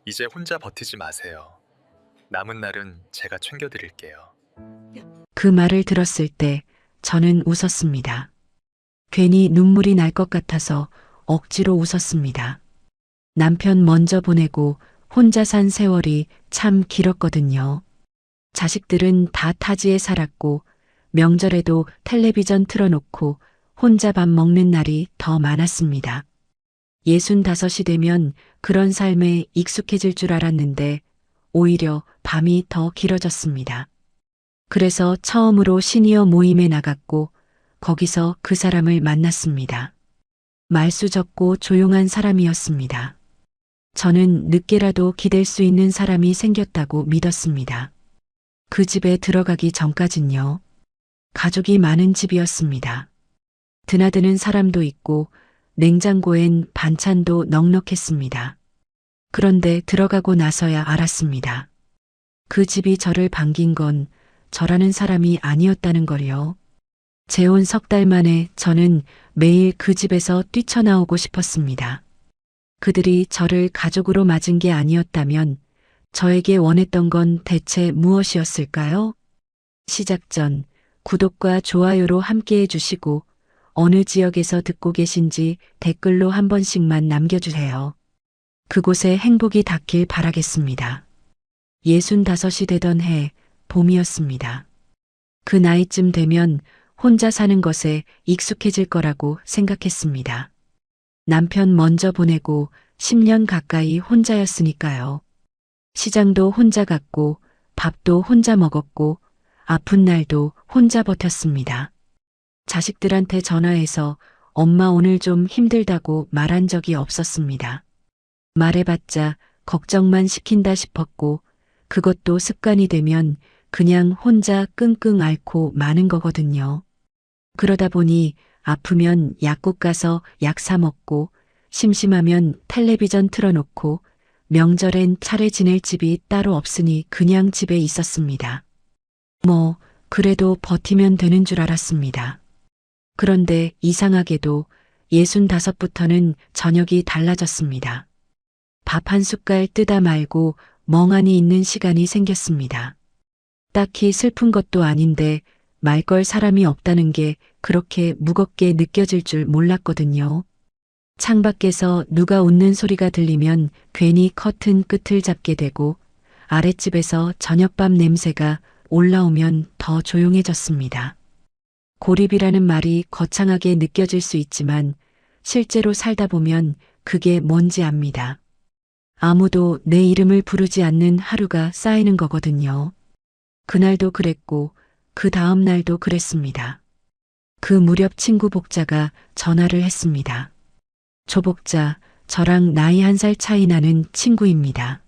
이제 혼자 버티지 마세요. 남은 날은 제가 챙겨드릴게요. 그 말을 들었을 때 저는 웃었습니다. 괜히 눈물이 날 것 같아서 억지로 웃었습니다. 남편 먼저 보내고 혼자 산 세월이 참 길었거든요. 자식들은 다 타지에 살았고 명절에도 텔레비전 틀어놓고 혼자 밥 먹는 날이 더 많았습니다. 65이 되면 그런 삶에 익숙해질 줄 알았는데 오히려 밤이 더 길어졌습니다. 그래서 처음으로 시니어 모임에 나갔고 거기서 그 사람을 만났습니다. 말수 적고 조용한 사람이었습니다. 저는 늦게라도 기댈 수 있는 사람이 생겼다고 믿었습니다. 그 집에 들어가기 전까진요. 가족이 많은 집이었습니다. 드나드는 사람도 있고 냉장고엔 반찬도 넉넉했습니다. 그런데 들어가고 나서야 알았습니다. 그 집이 저를 반긴 건 저라는 사람이 아니었다는 걸요. 재혼 석 달 만에 저는 매일 그 집에서 뛰쳐나오고 싶었습니다. 그들이 저를 가족으로 맞은 게 아니었다면 저에게 원했던 건 대체 무엇이었을까요? 시작 전 구독과 좋아요로 함께 해주시고 어느 지역에서 듣고 계신지 댓글로 한 번씩만 남겨주세요. 그곳에 행복이 닿길 바라겠습니다. 65이 되던 해 봄이었습니다. 그 나이쯤 되면 혼자 사는 것에 익숙해질 거라고 생각했습니다. 남편 먼저 보내고 10년 가까이 혼자였으니까요. 시장도 혼자 갔고 밥도 혼자 먹었고 아픈 날도 혼자 버텼습니다. 자식들한테 전화해서 엄마 오늘 좀 힘들다고 말한 적이 없었습니다. 말해봤자 걱정만 시킨다 싶었고 그것도 습관이 되면 그냥 혼자 끙끙 앓고 마는 거거든요. 그러다 보니 아프면 약국 가서 약 사 먹고 심심하면 텔레비전 틀어놓고 명절엔 차례 지낼 집이 따로 없으니 그냥 집에 있었습니다. 뭐 그래도 버티면 되는 줄 알았습니다. 그런데 이상하게도 65부터는 저녁이 달라졌습니다. 밥 한 숟갈 뜨다 말고 멍하니 있는 시간이 생겼습니다. 딱히 슬픈 것도 아닌데 말 걸 사람이 없다는 게 그렇게 무겁게 느껴질 줄 몰랐거든요. 창밖에서 누가 웃는 소리가 들리면 괜히 커튼 끝을 잡게 되고 아랫집에서 저녁밥 냄새가 올라오면 더 조용해졌습니다. 고립이라는 말이 거창하게 느껴질 수 있지만 실제로 살다 보면 그게 뭔지 압니다. 아무도 내 이름을 부르지 않는 하루가 쌓이는 거거든요. 그날도 그랬고 그 다음 날도 그랬습니다. 그 무렵 친구 복자가 전화를 했습니다. 조복자, 저랑 나이 1살 차이 나는 친구입니다.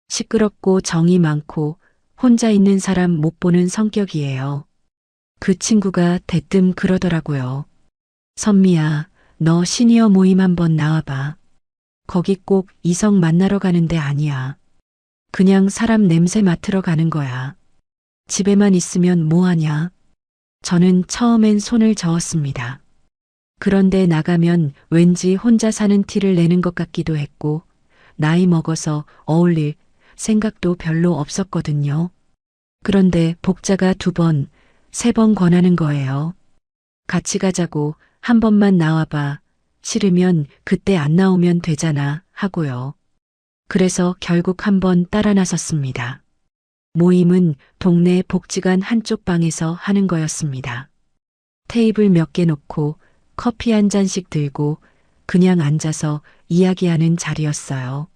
시끄럽고 정이 많고 혼자 있는 사람 못 보는 성격이에요. 그 친구가 대뜸 그러더라고요. 선미야, 너 시니어 모임 한번 나와봐. 거기 꼭 이성 만나러 가는 데 아니야. 그냥 사람 냄새 맡으러 가는 거야. 집에만 있으면 뭐하냐? 저는 처음엔 손을 저었습니다. 그런데 나가면 왠지 혼자 사는 티를 내는 것 같기도 했고, 나이 먹어서 어울릴 생각도 별로 없었거든요. 그런데 복자가 2번, 3번 권하는 거예요. 같이 가자고 한 번만 나와봐. 싫으면 그때 안 나오면 되잖아 하고요. 그래서 결국 한 번 따라 나섰습니다. 모임은 동네 복지관 한쪽 방에서 하는 거였습니다. 테이블 몇 개 놓고 커피 한 잔씩 들고 그냥 앉아서 이야기하는 자리였어요.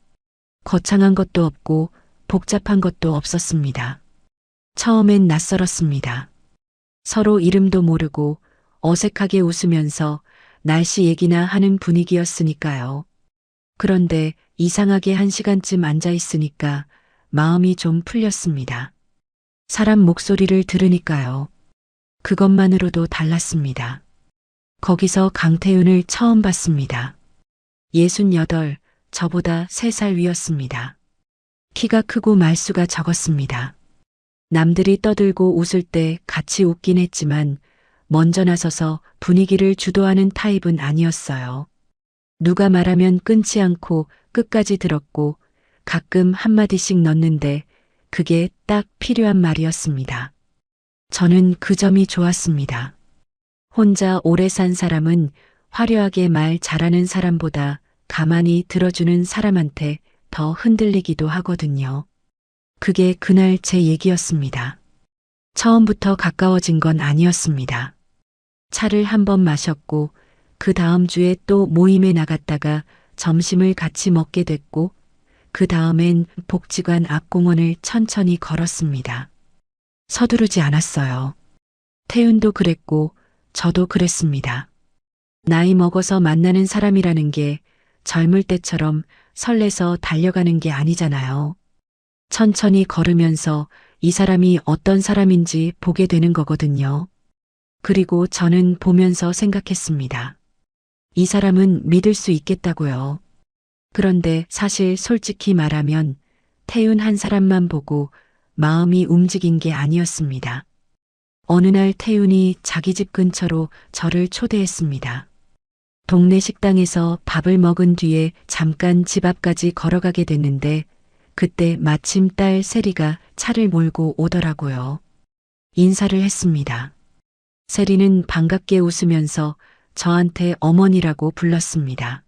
거창한 것도 없고 복잡한 것도 없었습니다. 처음엔 낯설었습니다. 서로 이름도 모르고 어색하게 웃으면서 날씨 얘기나 하는 분위기였으니까요. 그런데 이상하게 1시간쯤 앉아 있으니까 마음이 좀 풀렸습니다. 사람 목소리를 들으니까요. 그것만으로도 달랐습니다. 거기서 강태윤을 처음 봤습니다. 68, 저보다 3살 위였습니다. 키가 크고 말수가 적었습니다. 남들이 떠들고 웃을 때 같이 웃긴 했지만 먼저 나서서 분위기를 주도하는 타입은 아니었어요. 누가 말하면 끊지 않고 끝까지 들었고 가끔 한마디씩 넣는데 그게 딱 필요한 말이었습니다. 저는 그 점이 좋았습니다. 혼자 오래 산 사람은 화려하게 말 잘하는 사람보다 가만히 들어주는 사람한테 더 흔들리기도 하거든요. 그게 그날 제 얘기였습니다. 처음부터 가까워진 건 아니었습니다. 차를 한 번 마셨고 그 다음 주에 또 모임에 나갔다가 점심을 같이 먹게 됐고 그 다음엔 복지관 앞 공원을 천천히 걸었습니다. 서두르지 않았어요. 태윤도 그랬고 저도 그랬습니다. 나이 먹어서 만나는 사람이라는 게 젊을 때처럼 설레서 달려가는 게 아니잖아요. 천천히 걸으면서 이 사람이 어떤 사람인지 보게 되는 거거든요. 그리고 저는 보면서 생각했습니다. 이 사람은 믿을 수 있겠다고요. 그런데 사실 솔직히 말하면 태윤 한 사람만 보고 마음이 움직인 게 아니었습니다. 어느 날 태윤이 자기 집 근처로 저를 초대했습니다. 동네 식당에서 밥을 먹은 뒤에 잠깐 집 앞까지 걸어가게 됐는데 그때 마침 딸 세리가 차를 몰고 오더라고요. 인사를 했습니다. 세리는 반갑게 웃으면서 저한테 어머니라고 불렀습니다.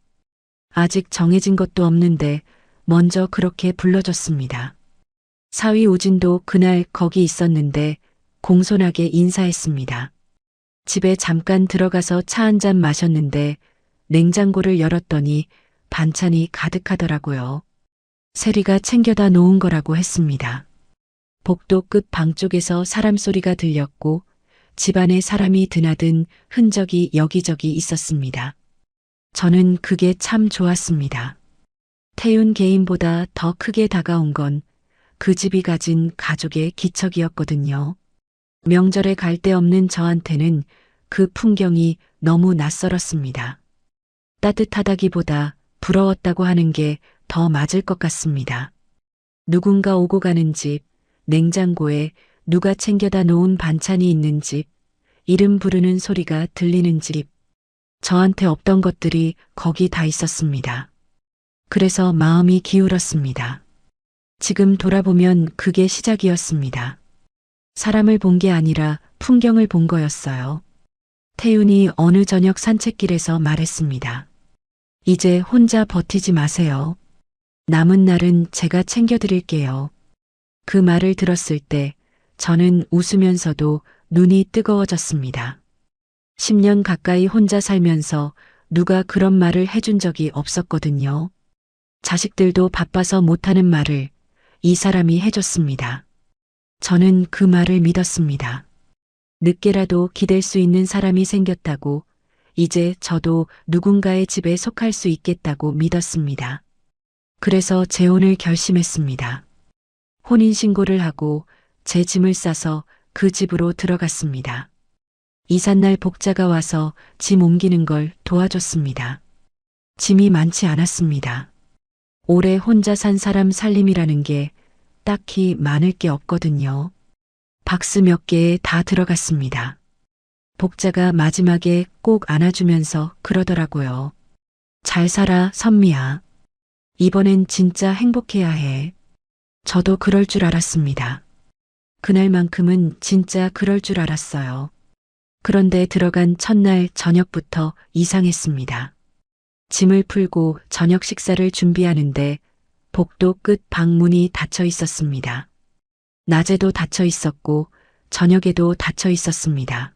아직 정해진 것도 없는데 먼저 그렇게 불러줬습니다. 사위 우진도 그날 거기 있었는데 공손하게 인사했습니다. 집에 잠깐 들어가서 차 한 잔 마셨는데 냉장고를 열었더니 반찬이 가득하더라고요. 세리가 챙겨다 놓은 거라고 했습니다. 복도 끝 방 쪽에서 사람 소리가 들렸고 집안에 사람이 드나든 흔적이 여기저기 있었습니다. 저는 그게 참 좋았습니다. 태윤 개인보다 더 크게 다가온 건 그 집이 가진 가족의 기척이었거든요. 명절에 갈 데 없는 저한테는 그 풍경이 너무 낯설었습니다. 따뜻하다기보다 부러웠다고 하는 게 더 맞을 것 같습니다. 누군가 오고 가는 집, 냉장고에 누가 챙겨다 놓은 반찬이 있는 집, 이름 부르는 소리가 들리는 집. 저한테 없던 것들이 거기 다 있었습니다. 그래서 마음이 기울었습니다. 지금 돌아보면 그게 시작이었습니다. 사람을 본 게 아니라 풍경을 본 거였어요. 태윤이 어느 저녁 산책길에서 말했습니다. 이제 혼자 버티지 마세요. 남은 날은 제가 챙겨드릴게요. 그 말을 들었을 때 저는 웃으면서도 눈이 뜨거워졌습니다. 10년 가까이 혼자 살면서 누가 그런 말을 해준 적이 없었거든요. 자식들도 바빠서 못하는 말을 이 사람이 해줬습니다. 저는 그 말을 믿었습니다. 늦게라도 기댈 수 있는 사람이 생겼다고, 이제 저도 누군가의 집에 속할 수 있겠다고 믿었습니다. 그래서 재혼을 결심했습니다. 혼인신고를 하고 제 짐을 싸서 그 집으로 들어갔습니다. 이삿날 복자가 와서 짐 옮기는 걸 도와줬습니다. 짐이 많지 않았습니다. 오래 혼자 산 사람 살림이라는 게 딱히 많을 게 없거든요. 박스 몇 개에 다 들어갔습니다. 복자가 마지막에 꼭 안아주면서 그러더라고요. 잘 살아, 선미야. 이번엔 진짜 행복해야 해. 저도 그럴 줄 알았습니다. 그날만큼은 진짜 그럴 줄 알았어요. 그런데 들어간 첫날 저녁부터 이상했습니다. 짐을 풀고 저녁 식사를 준비하는데 복도 끝 방문이 닫혀 있었습니다. 낮에도 닫혀 있었고 저녁에도 닫혀 있었습니다.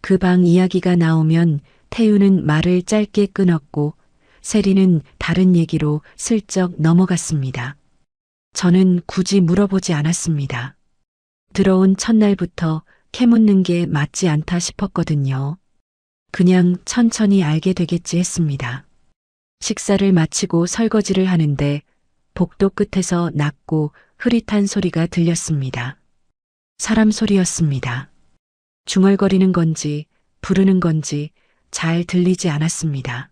그 방 이야기가 나오면 태윤은 말을 짧게 끊었고 세리는 다른 얘기로 슬쩍 넘어갔습니다. 저는 굳이 물어보지 않았습니다. 들어온 첫날부터 캐묻는 게 맞지 않다 싶었거든요. 그냥 천천히 알게 되겠지 했습니다. 식사를 마치고 설거지를 하는데 복도 끝에서 낮고 흐릿한 소리가 들렸습니다. 사람 소리였습니다. 중얼거리는 건지 부르는 건지 잘 들리지 않았습니다.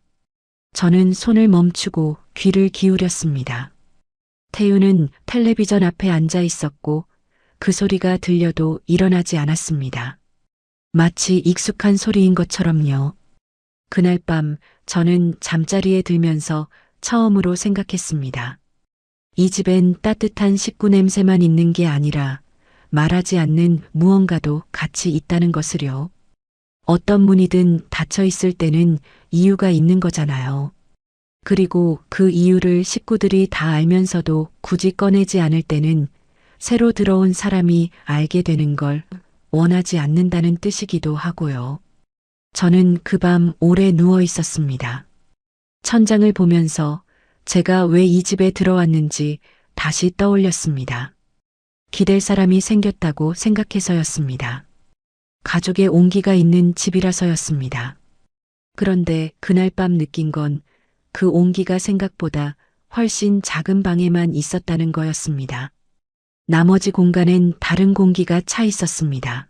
저는 손을 멈추고 귀를 기울였습니다. 태윤은 텔레비전 앞에 앉아 있었고 그 소리가 들려도 일어나지 않았습니다. 마치 익숙한 소리인 것처럼요. 그날 밤 저는 잠자리에 들면서 처음으로 생각했습니다. 이 집엔 따뜻한 식구 냄새만 있는 게 아니라 말하지 않는 무언가도 같이 있다는 것을요. 어떤 문이든 닫혀 있을 때는 이유가 있는 거잖아요. 그리고 그 이유를 식구들이 다 알면서도 굳이 꺼내지 않을 때는 새로 들어온 사람이 알게 되는 걸 원하지 않는다는 뜻이기도 하고요. 저는 그 밤 오래 누워 있었습니다. 천장을 보면서 제가 왜 이 집에 들어왔는지 다시 떠올렸습니다. 기댈 사람이 생겼다고 생각해서였습니다. 가족의 온기가 있는 집이라서였습니다. 그런데 그날 밤 느낀 건 그 온기가 생각보다 훨씬 작은 방에만 있었다는 거였습니다. 나머지 공간엔 다른 공기가 차 있었습니다.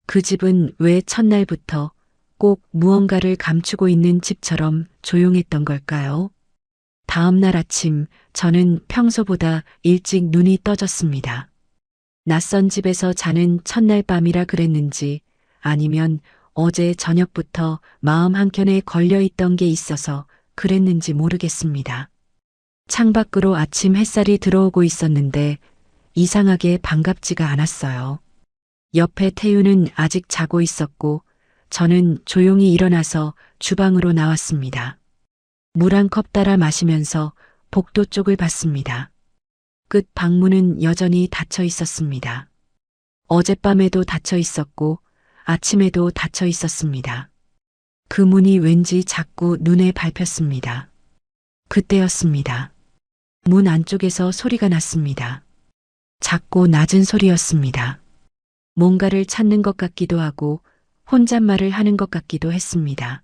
그 집은 왜 첫날부터 꼭 무언가를 감추고 있는 집처럼 조용했던 걸까요? 다음 날 아침 저는 평소보다 일찍 눈이 떠졌습니다. 낯선 집에서 자는 첫날 밤이라 그랬는지 아니면 어제 저녁부터 마음 한켠에 걸려 있던 게 있어서 그랬는지 모르겠습니다. 창밖으로 아침 햇살이 들어오고 있었는데 이상하게 반갑지가 않았어요. 옆에 태유는 아직 자고 있었고 저는 조용히 일어나서 주방으로 나왔습니다. 물 한 컵 따라 마시면서 복도 쪽을 봤습니다. 끝 방문은 여전히 닫혀 있었습니다. 어젯밤에도 닫혀 있었고 아침에도 닫혀 있었습니다. 그 문이 왠지 자꾸 눈에 밟혔습니다. 그때였습니다. 문 안쪽에서 소리가 났습니다. 작고 낮은 소리였습니다. 뭔가를 찾는 것 같기도 하고 혼잣말을 하는 것 같기도 했습니다.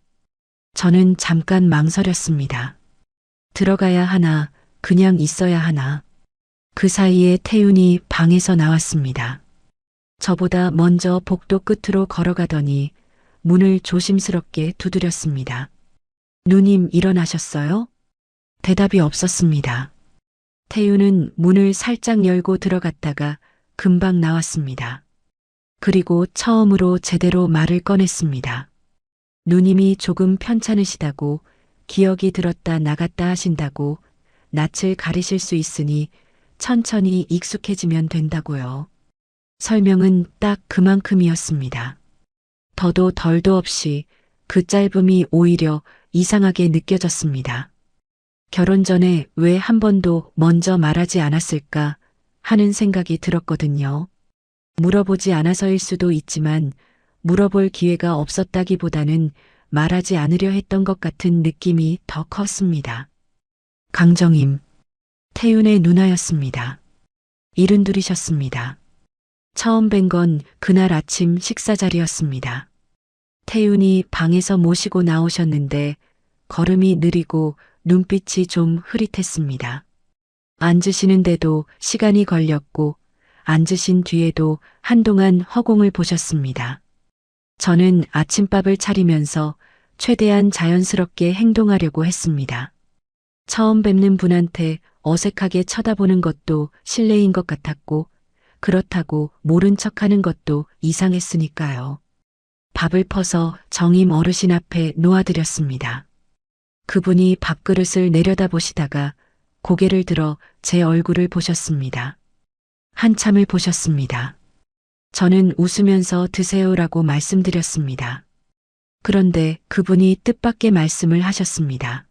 저는 잠깐 망설였습니다. 들어가야 하나, 그냥 있어야 하나. 그 사이에 태윤이 방에서 나왔습니다. 저보다 먼저 복도 끝으로 걸어가더니 문을 조심스럽게 두드렸습니다. 누님 일어나셨어요? 대답이 없었습니다. 태윤은 문을 살짝 열고 들어갔다가 금방 나왔습니다. 그리고 처음으로 제대로 말을 꺼냈습니다. 누님이 조금 편찮으시다고 기억이 들었다 나갔다 하신다고 낯을 가리실 수 있으니 천천히 익숙해지면 된다고요. 설명은 딱 그만큼이었습니다. 더도 덜도 없이 그 짧음이 오히려 이상하게 느껴졌습니다. 결혼 전에 왜 한 번도 먼저 말하지 않았을까 하는 생각이 들었거든요. 물어보지 않아서일 수도 있지만 물어볼 기회가 없었다기보다는 말하지 않으려 했던 것 같은 느낌이 더 컸습니다. 강정임, 태윤의 누나였습니다. 72이셨습니다. 처음 뵌 건 그날 아침 식사 자리였습니다. 태윤이 방에서 모시고 나오셨는데 걸음이 느리고 눈빛이 좀 흐릿했습니다. 앉으시는데도 시간이 걸렸고 앉으신 뒤에도 한동안 허공을 보셨습니다. 저는 아침밥을 차리면서 최대한 자연스럽게 행동하려고 했습니다. 처음 뵙는 분한테 어색하게 쳐다보는 것도 실례인 것 같았고 그렇다고 모른 척하는 것도 이상했으니까요. 밥을 퍼서 정임 어르신 앞에 놓아드렸습니다. 그분이 밥그릇을 내려다보시다가 고개를 들어 제 얼굴을 보셨습니다. 한참을 보셨습니다. 저는 웃으면서 드세요라고 말씀드렸습니다. 그런데 그분이 뜻밖의 말씀을 하셨습니다.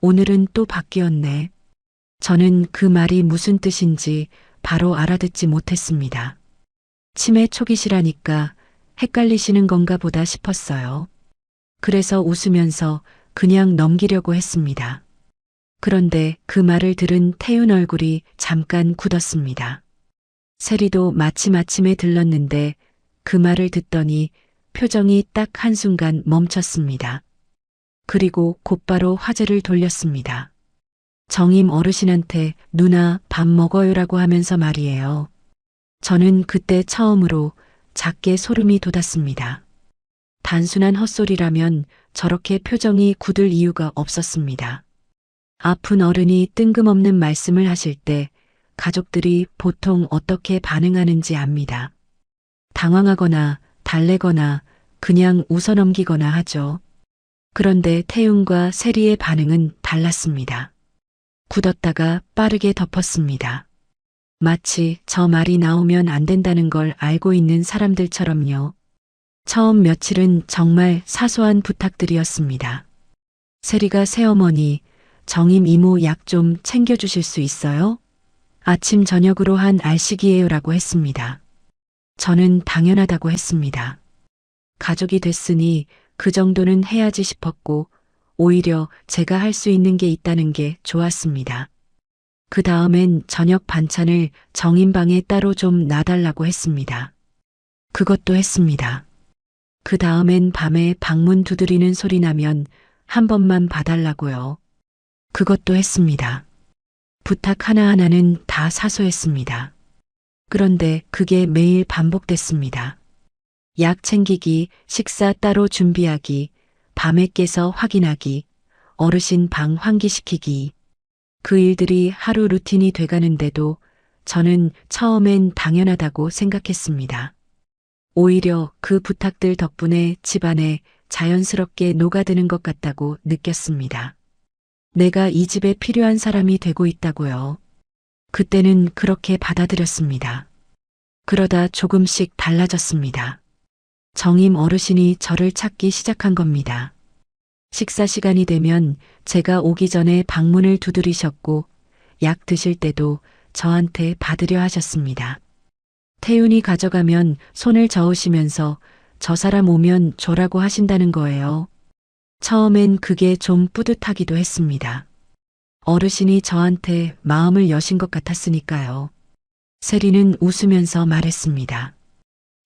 오늘은 또 바뀌었네. 저는 그 말이 무슨 뜻인지 바로 알아듣지 못했습니다. 치매 초기시라니까 헷갈리시는 건가 보다 싶었어요. 그래서 웃으면서 그냥 넘기려고 했습니다. 그런데 그 말을 들은 태윤 얼굴이 잠깐 굳었습니다. 세리도 마침 아침에 들렀는데 그 말을 듣더니 표정이 딱 한순간 멈췄습니다. 그리고 곧바로 화제를 돌렸습니다. 정임 어르신한테 누나 밥 먹어요라고 하면서 말이에요. 저는 그때 처음으로 작게 소름이 돋았습니다. 단순한 헛소리라면 저렇게 표정이 굳을 이유가 없었습니다. 아픈 어른이 뜬금없는 말씀을 하실 때 가족들이 보통 어떻게 반응하는지 압니다. 당황하거나 달래거나 그냥 웃어넘기거나 하죠. 그런데 태윤과 세리의 반응은 달랐습니다. 굳었다가 빠르게 덮었습니다. 마치 저 말이 나오면 안 된다는 걸 알고 있는 사람들처럼요. 처음 며칠은 정말 사소한 부탁들이었습니다. 세리가 새어머니, 정임 이모 약 좀 챙겨주실 수 있어요? 아침 저녁으로 한 알식이에요라고 했습니다. 저는 당연하다고 했습니다. 가족이 됐으니 그 정도는 해야지 싶었고 오히려 제가 할 수 있는 게 있다는 게 좋았습니다. 그 다음엔 저녁 반찬을 정인방에 따로 좀 놔달라고 했습니다. 그것도 했습니다. 그 다음엔 밤에 방문 두드리는 소리 나면 한 번만 봐달라고요. 그것도 했습니다. 부탁 하나하나는 다 사소했습니다. 그런데 그게 매일 반복됐습니다. 약 챙기기, 식사 따로 준비하기, 밤에 깨서 확인하기, 어르신 방 환기시키기. 그 일들이 하루 루틴이 돼가는데도 저는 처음엔 당연하다고 생각했습니다. 오히려 그 부탁들 덕분에 집안에 자연스럽게 녹아드는 것 같다고 느꼈습니다. 내가 이 집에 필요한 사람이 되고 있다고요. 그때는 그렇게 받아들였습니다. 그러다 조금씩 달라졌습니다. 정임 어르신이 저를 찾기 시작한 겁니다. 식사 시간이 되면 제가 오기 전에 방문을 두드리셨고 약 드실 때도 저한테 받으려 하셨습니다. 태윤이 가져가면 손을 저으시면서 저 사람 오면 줘라고 하신다는 거예요. 처음엔 그게 좀 뿌듯하기도 했습니다. 어르신이 저한테 마음을 여신 것 같았으니까요. 세리는 웃으면서 말했습니다.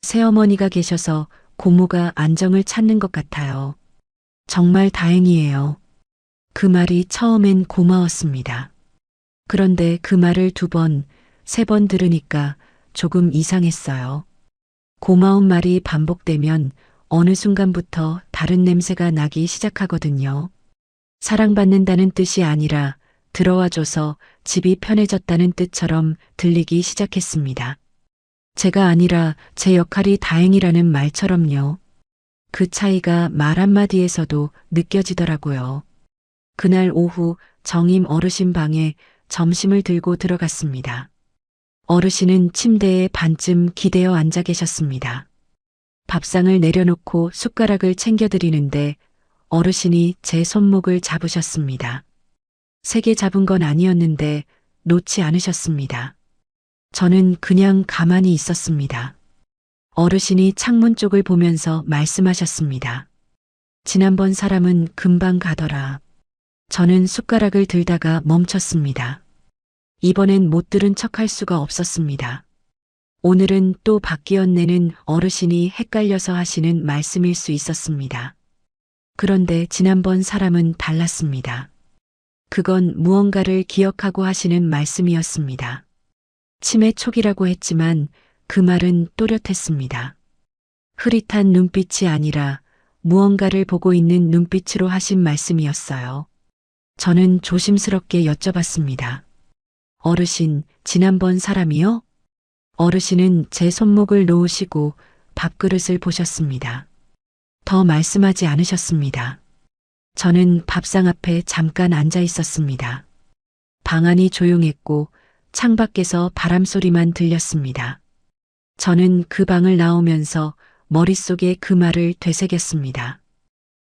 새어머니가 계셔서 고모가 안정을 찾는 것 같아요. 정말 다행이에요. 그 말이 처음엔 고마웠습니다. 그런데 그 말을 2번, 3번 들으니까 조금 이상했어요. 고마운 말이 반복되면 어느 순간부터 다른 냄새가 나기 시작하거든요. 사랑받는다는 뜻이 아니라 들어와줘서 집이 편해졌다는 뜻처럼 들리기 시작했습니다. 제가 아니라 제 역할이 다행이라는 말처럼요. 그 차이가 말 한마디에서도 느껴지더라고요. 그날 오후 정임 어르신 방에 점심을 들고 들어갔습니다. 어르신은 침대에 반쯤 기대어 앉아 계셨습니다. 밥상을 내려놓고 숟가락을 챙겨드리는데 어르신이 제 손목을 잡으셨습니다. 세게 잡은 건 아니었는데 놓지 않으셨습니다. 저는 그냥 가만히 있었습니다. 어르신이 창문 쪽을 보면서 말씀하셨습니다. 지난번 사람은 금방 가더라. 저는 숟가락을 들다가 멈췄습니다. 이번엔 못 들은 척할 수가 없었습니다. 오늘은 또 바뀌었네는 어르신이 헷갈려서 하시는 말씀일 수 있었습니다. 그런데 지난번 사람은 달랐습니다. 그건 무언가를 기억하고 하시는 말씀이었습니다. 치매 초기라고 했지만 그 말은 또렷했습니다. 흐릿한 눈빛이 아니라 무언가를 보고 있는 눈빛으로 하신 말씀이었어요. 저는 조심스럽게 여쭤봤습니다. 어르신, 지난번 사람이요? 어르신은 제 손목을 놓으시고 밥그릇을 보셨습니다. 더 말씀하지 않으셨습니다. 저는 밥상 앞에 잠깐 앉아 있었습니다. 방 안이 조용했고 창밖에서 바람 소리만 들렸습니다. 저는 그 방을 나오면서 머릿속에 그 말을 되새겼습니다.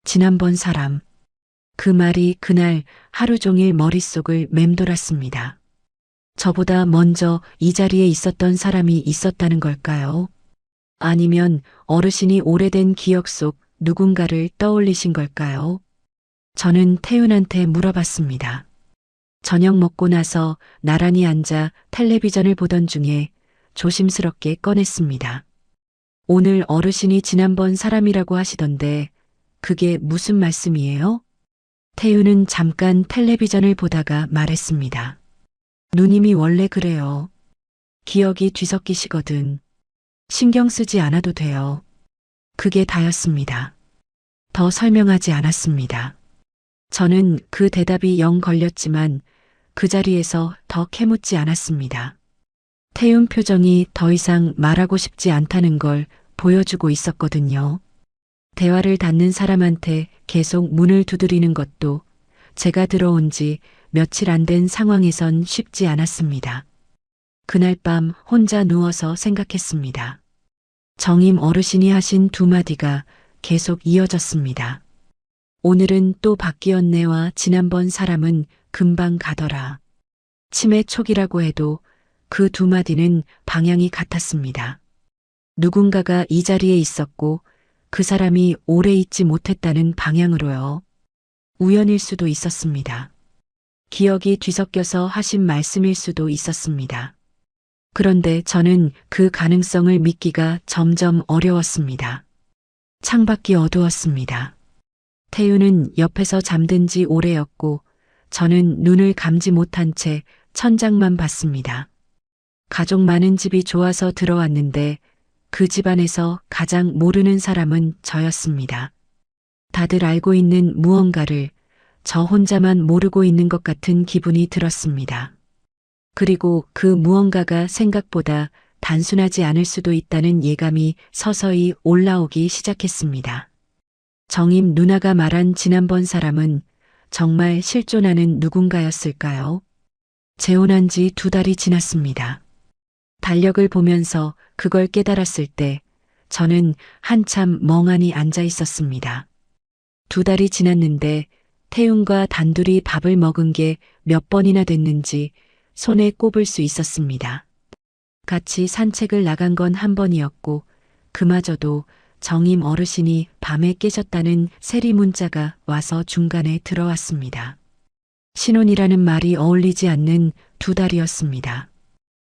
지난번 사람. 그 말이 그날 하루 종일 머릿속을 맴돌았습니다. 저보다 먼저 이 자리에 있었던 사람이 있었다는 걸까요? 아니면 어르신이 오래된 기억 속 누군가를 떠올리신 걸까요? 저는 태윤한테 물어봤습니다. 저녁 먹고 나서 나란히 앉아 텔레비전을 보던 중에 조심스럽게 꺼냈습니다. 오늘 어르신이 지난번 사람이라고 하시던데 그게 무슨 말씀이에요? 태윤은 잠깐 텔레비전을 보다가 말했습니다. 누님이 원래 그래요. 기억이 뒤섞이시거든. 신경 쓰지 않아도 돼요. 그게 다였습니다. 더 설명하지 않았습니다. 저는 그 대답이 영 걸렸지만 그 자리에서 더 캐묻지 않았습니다. 태윤 표정이 더 이상 말하고 싶지 않다는 걸 보여주고 있었거든요. 대화를 닫는 사람한테 계속 문을 두드리는 것도 제가 들어온 지 며칠 안 된 상황에선 쉽지 않았습니다. 그날 밤 혼자 누워서 생각했습니다. 정임 어르신이 하신 두 마디가 계속 이어졌습니다. 오늘은 또 바뀌었네와 지난번 사람은 금방 가더라. 치매 초기라고 해도 그 두 마디는 방향이 같았습니다. 누군가가 이 자리에 있었고 그 사람이 오래 있지 못했다는 방향으로요. 우연일 수도 있었습니다. 기억이 뒤섞여서 하신 말씀일 수도 있었습니다. 그런데 저는 그 가능성을 믿기가 점점 어려웠습니다. 창밖이 어두웠습니다. 태우는 옆에서 잠든 지 오래였고 저는 눈을 감지 못한 채 천장만 봤습니다. 가족 많은 집이 좋아서 들어왔는데 그 집안에서 가장 모르는 사람은 저였습니다. 다들 알고 있는 무언가를 저 혼자만 모르고 있는 것 같은 기분이 들었습니다. 그리고 그 무언가가 생각보다 단순하지 않을 수도 있다는 예감이 서서히 올라오기 시작했습니다. 정임 누나가 말한 지난번 사람은 정말 실존하는 누군가였을까요? 재혼한 지 2달이 지났습니다. 달력을 보면서 그걸 깨달았을 때 저는 한참 멍하니 앉아 있었습니다. 2달이 지났는데 태윤과 단둘이 밥을 먹은 게 몇 번이나 됐는지 손에 꼽을 수 있었습니다. 같이 산책을 나간 건 한 번이었고 그마저도 정임 어르신이 밤에 깨셨다는 세리 문자가 와서 중간에 들어왔습니다. 신혼이라는 말이 어울리지 않는 2달이었습니다.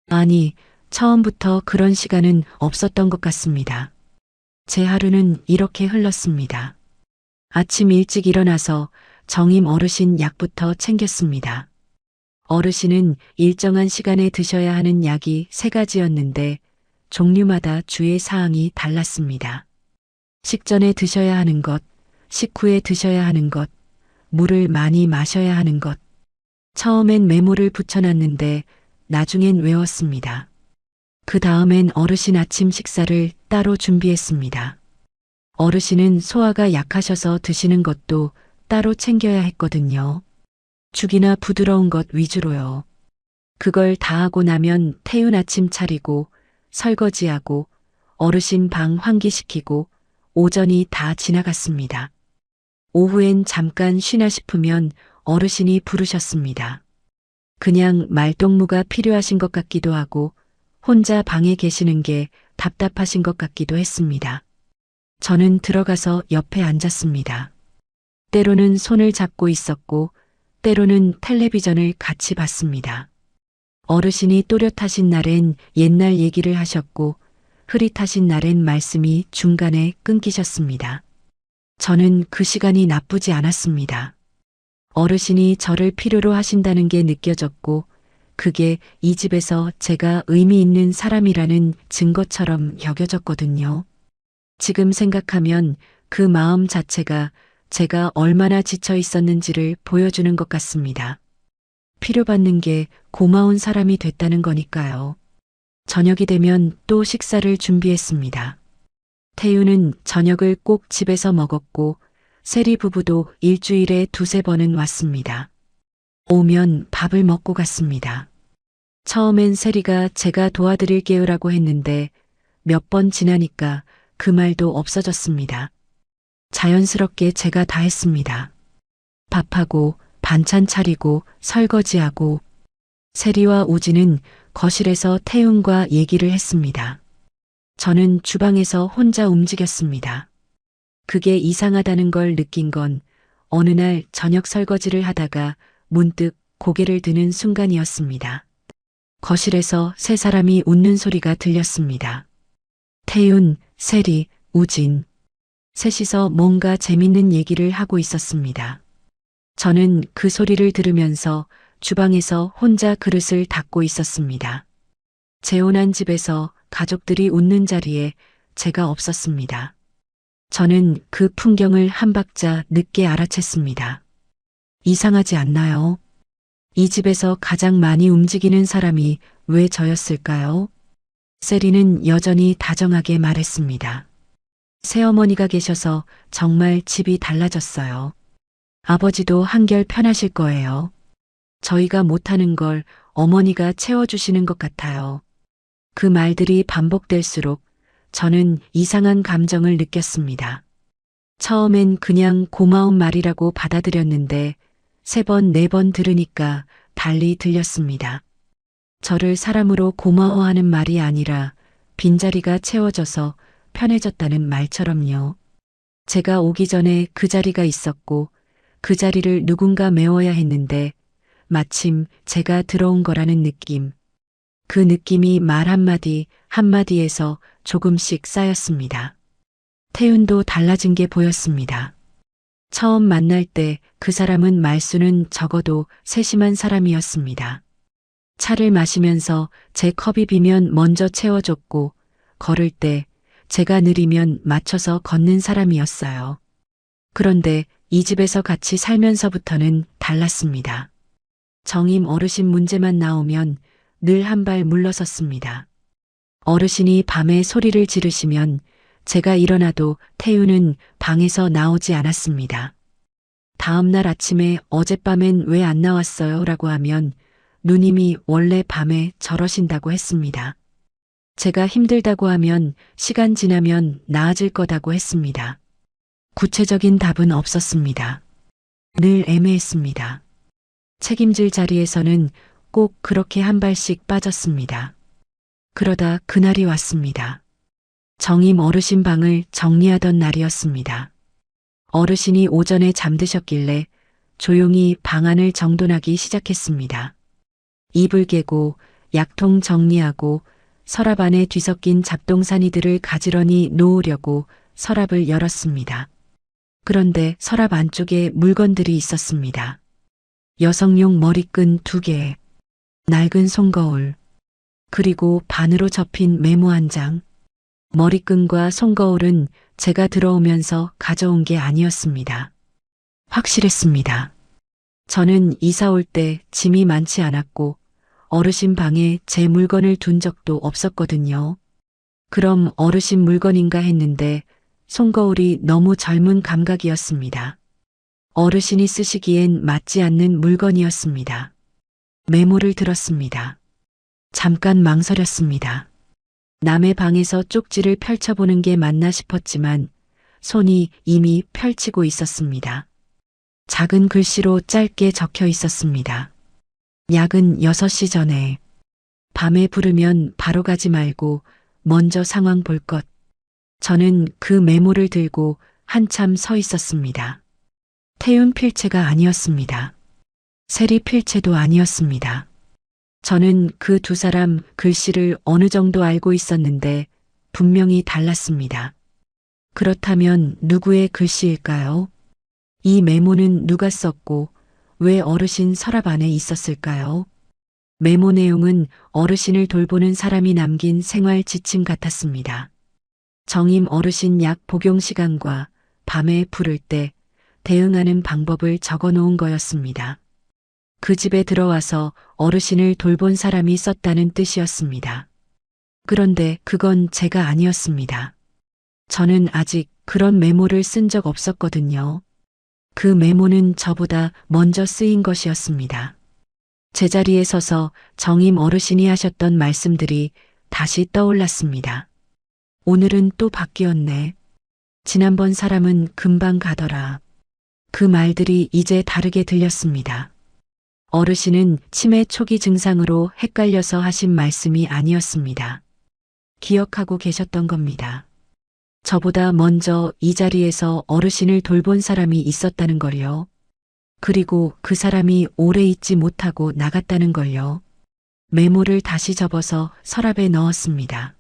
아니, 처음부터 그런 시간은 없었던 것 같습니다. 제 하루는 이렇게 흘렀습니다. 아침 일찍 일어나서 정임 어르신 약부터 챙겼습니다. 어르신은 일정한 시간에 드셔야 하는 약이 3가지였는데 종류마다 주의 사항이 달랐습니다. 식전에 드셔야 하는 것, 식후에 드셔야 하는 것, 물을 많이 마셔야 하는 것. 처음엔 메모를 붙여놨는데 나중엔 외웠습니다. 그 다음엔 어르신 아침 식사를 따로 준비했습니다. 어르신은 소화가 약하셔서 드시는 것도 따로 챙겨야 했거든요. 죽이나 부드러운 것 위주로요. 그걸 다 하고 나면 태윤 아침 차리고 설거지하고 어르신 방 환기시키고 오전이 다 지나갔습니다. 오후엔 잠깐 쉬나 싶으면 어르신이 부르셨습니다. 그냥 말동무가 필요하신 것 같기도 하고 혼자 방에 계시는 게 답답하신 것 같기도 했습니다. 저는 들어가서 옆에 앉았습니다. 때로는 손을 잡고 있었고 때로는 텔레비전을 같이 봤습니다. 어르신이 또렷하신 날엔 옛날 얘기를 하셨고 흐릿하신 날엔 말씀이 중간에 끊기셨습니다. 저는 그 시간이 나쁘지 않았습니다. 어르신이 저를 필요로 하신다는 게 느껴졌고 그게 이 집에서 제가 의미 있는 사람이라는 증거처럼 여겨졌거든요. 지금 생각하면 그 마음 자체가 제가 얼마나 지쳐 있었는지를 보여주는 것 같습니다. 필요받는 게 고마운 사람이 됐다는 거니까요. 저녁이 되면 또 식사를 준비했습니다. 태윤은 저녁을 꼭 집에서 먹었고 세리 부부도 일주일에 2~3번은 왔습니다. 오면 밥을 먹고 갔습니다. 처음엔 세리가 제가 도와드릴게요라고 했는데 몇 번 지나니까 그 말도 없어졌습니다. 자연스럽게 제가 다 했습니다. 밥하고 반찬 차리고 설거지하고 세리와 우진은 거실에서 태윤과 얘기를 했습니다. 저는 주방에서 혼자 움직였습니다. 그게 이상하다는 걸 느낀 건 어느 날 저녁 설거지를 하다가 문득 고개를 드는 순간이었습니다. 거실에서 3사람이 웃는 소리가 들렸습니다. 태윤, 세리, 우진. 셋이서 뭔가 재밌는 얘기를 하고 있었습니다. 저는 그 소리를 들으면서 주방에서 혼자 그릇을 닦고 있었습니다. 재혼한 집에서 가족들이 웃는 자리에 제가 없었습니다. 저는 그 풍경을 한 박자 늦게 알아챘습니다. 이상하지 않나요? 이 집에서 가장 많이 움직이는 사람이 왜 저였을까요? 세리는 여전히 다정하게 말했습니다. 새어머니가 계셔서 정말 집이 달라졌어요. 아버지도 한결 편하실 거예요. 저희가 못하는 걸 어머니가 채워주시는 것 같아요. 그 말들이 반복될수록 저는 이상한 감정을 느꼈습니다. 처음엔 그냥 고마운 말이라고 받아들였는데 3번, 4번 들으니까 달리 들렸습니다. 저를 사람으로 고마워하는 말이 아니라 빈자리가 채워져서 편해졌다는 말처럼요. 제가 오기 전에 그 자리가 있었고 그 자리를 누군가 메워야 했는데 마침 제가 들어온 거라는 느낌. 그 느낌이 말 한마디 한마디에서 조금씩 쌓였습니다. 태윤도 달라진 게 보였습니다. 처음 만날 때 그 사람은 말수는 적어도 세심한 사람이었습니다. 차를 마시면서 제 컵이 비면 먼저 채워줬고 걸을 때 제가 느리면 맞춰서 걷는 사람이었어요. 그런데 이 집에서 같이 살면서부터는 달랐습니다. 정임 어르신 문제만 나오면 늘 한 발 물러섰습니다. 어르신이 밤에 소리를 지르시면 제가 일어나도 태윤은 방에서 나오지 않았습니다. 다음 날 아침에 어젯밤엔 왜 안 나왔어요? 라고 하면 누님이 원래 밤에 저러신다고 했습니다. 제가 힘들다고 하면 시간 지나면 나아질 거다고 했습니다. 구체적인 답은 없었습니다. 늘 애매했습니다. 책임질 자리에서는 꼭 그렇게 한 발씩 빠졌습니다. 그러다 그날이 왔습니다. 정임 어르신 방을 정리하던 날이었습니다. 어르신이 오전에 잠드셨길래 조용히 방안을 정돈하기 시작했습니다. 이불 개고 약통 정리하고 서랍 안에 뒤섞인 잡동사니들을 가지런히 놓으려고 서랍을 열었습니다. 그런데 서랍 안쪽에 물건들이 있었습니다. 여성용 머리끈 2개, 낡은 손거울, 그리고 반으로 접힌 메모 한 장. 머리끈과 손거울은 제가 들어오면서 가져온 게 아니었습니다. 확실했습니다. 저는 이사 올 때 짐이 많지 않았고 어르신 방에 제 물건을 둔 적도 없었거든요. 그럼 어르신 물건인가 했는데 손거울이 너무 젊은 감각이었습니다. 어르신이 쓰시기엔 맞지 않는 물건이었습니다. 메모를 들었습니다. 잠깐 망설였습니다. 남의 방에서 쪽지를 펼쳐보는 게 맞나 싶었지만 손이 이미 펼치고 있었습니다. 작은 글씨로 짧게 적혀 있었습니다. 야근 6시 전에. 밤에 부르면 바로 가지 말고 먼저 상황 볼 것. 저는 그 메모를 들고 한참 서 있었습니다. 태윤 필체가 아니었습니다. 세리 필체도 아니었습니다. 저는 그 2사람 글씨를 어느 정도 알고 있었는데 분명히 달랐습니다. 그렇다면 누구의 글씨일까요? 이 메모는 누가 썼고 왜 어르신 서랍 안에 있었을까요? 메모 내용은 어르신을 돌보는 사람이 남긴 생활 지침 같았습니다. 정임 어르신 약 복용 시간과 밤에 부를 때 대응하는 방법을 적어 놓은 거였습니다. 그 집에 들어와서 어르신을 돌본 사람이 썼다는 뜻이었습니다. 그런데 그건 제가 아니었습니다. 저는 아직 그런 메모를 쓴 적 없었거든요. 그 메모는 저보다 먼저 쓰인 것이었습니다. 제자리에 서서 정임 어르신이 하셨던 말씀들이 다시 떠올랐습니다. 오늘은 또 바뀌었네. 지난번 사람은 금방 가더라. 그 말들이 이제 다르게 들렸습니다. 어르신은 치매 초기 증상으로 헷갈려서 하신 말씀이 아니었습니다. 기억하고 계셨던 겁니다. 저보다 먼저 이 자리에서 어르신을 돌본 사람이 있었다는 걸요. 그리고 그 사람이 오래 있지 못하고 나갔다는 걸요. 메모를 다시 접어서 서랍에 넣었습니다.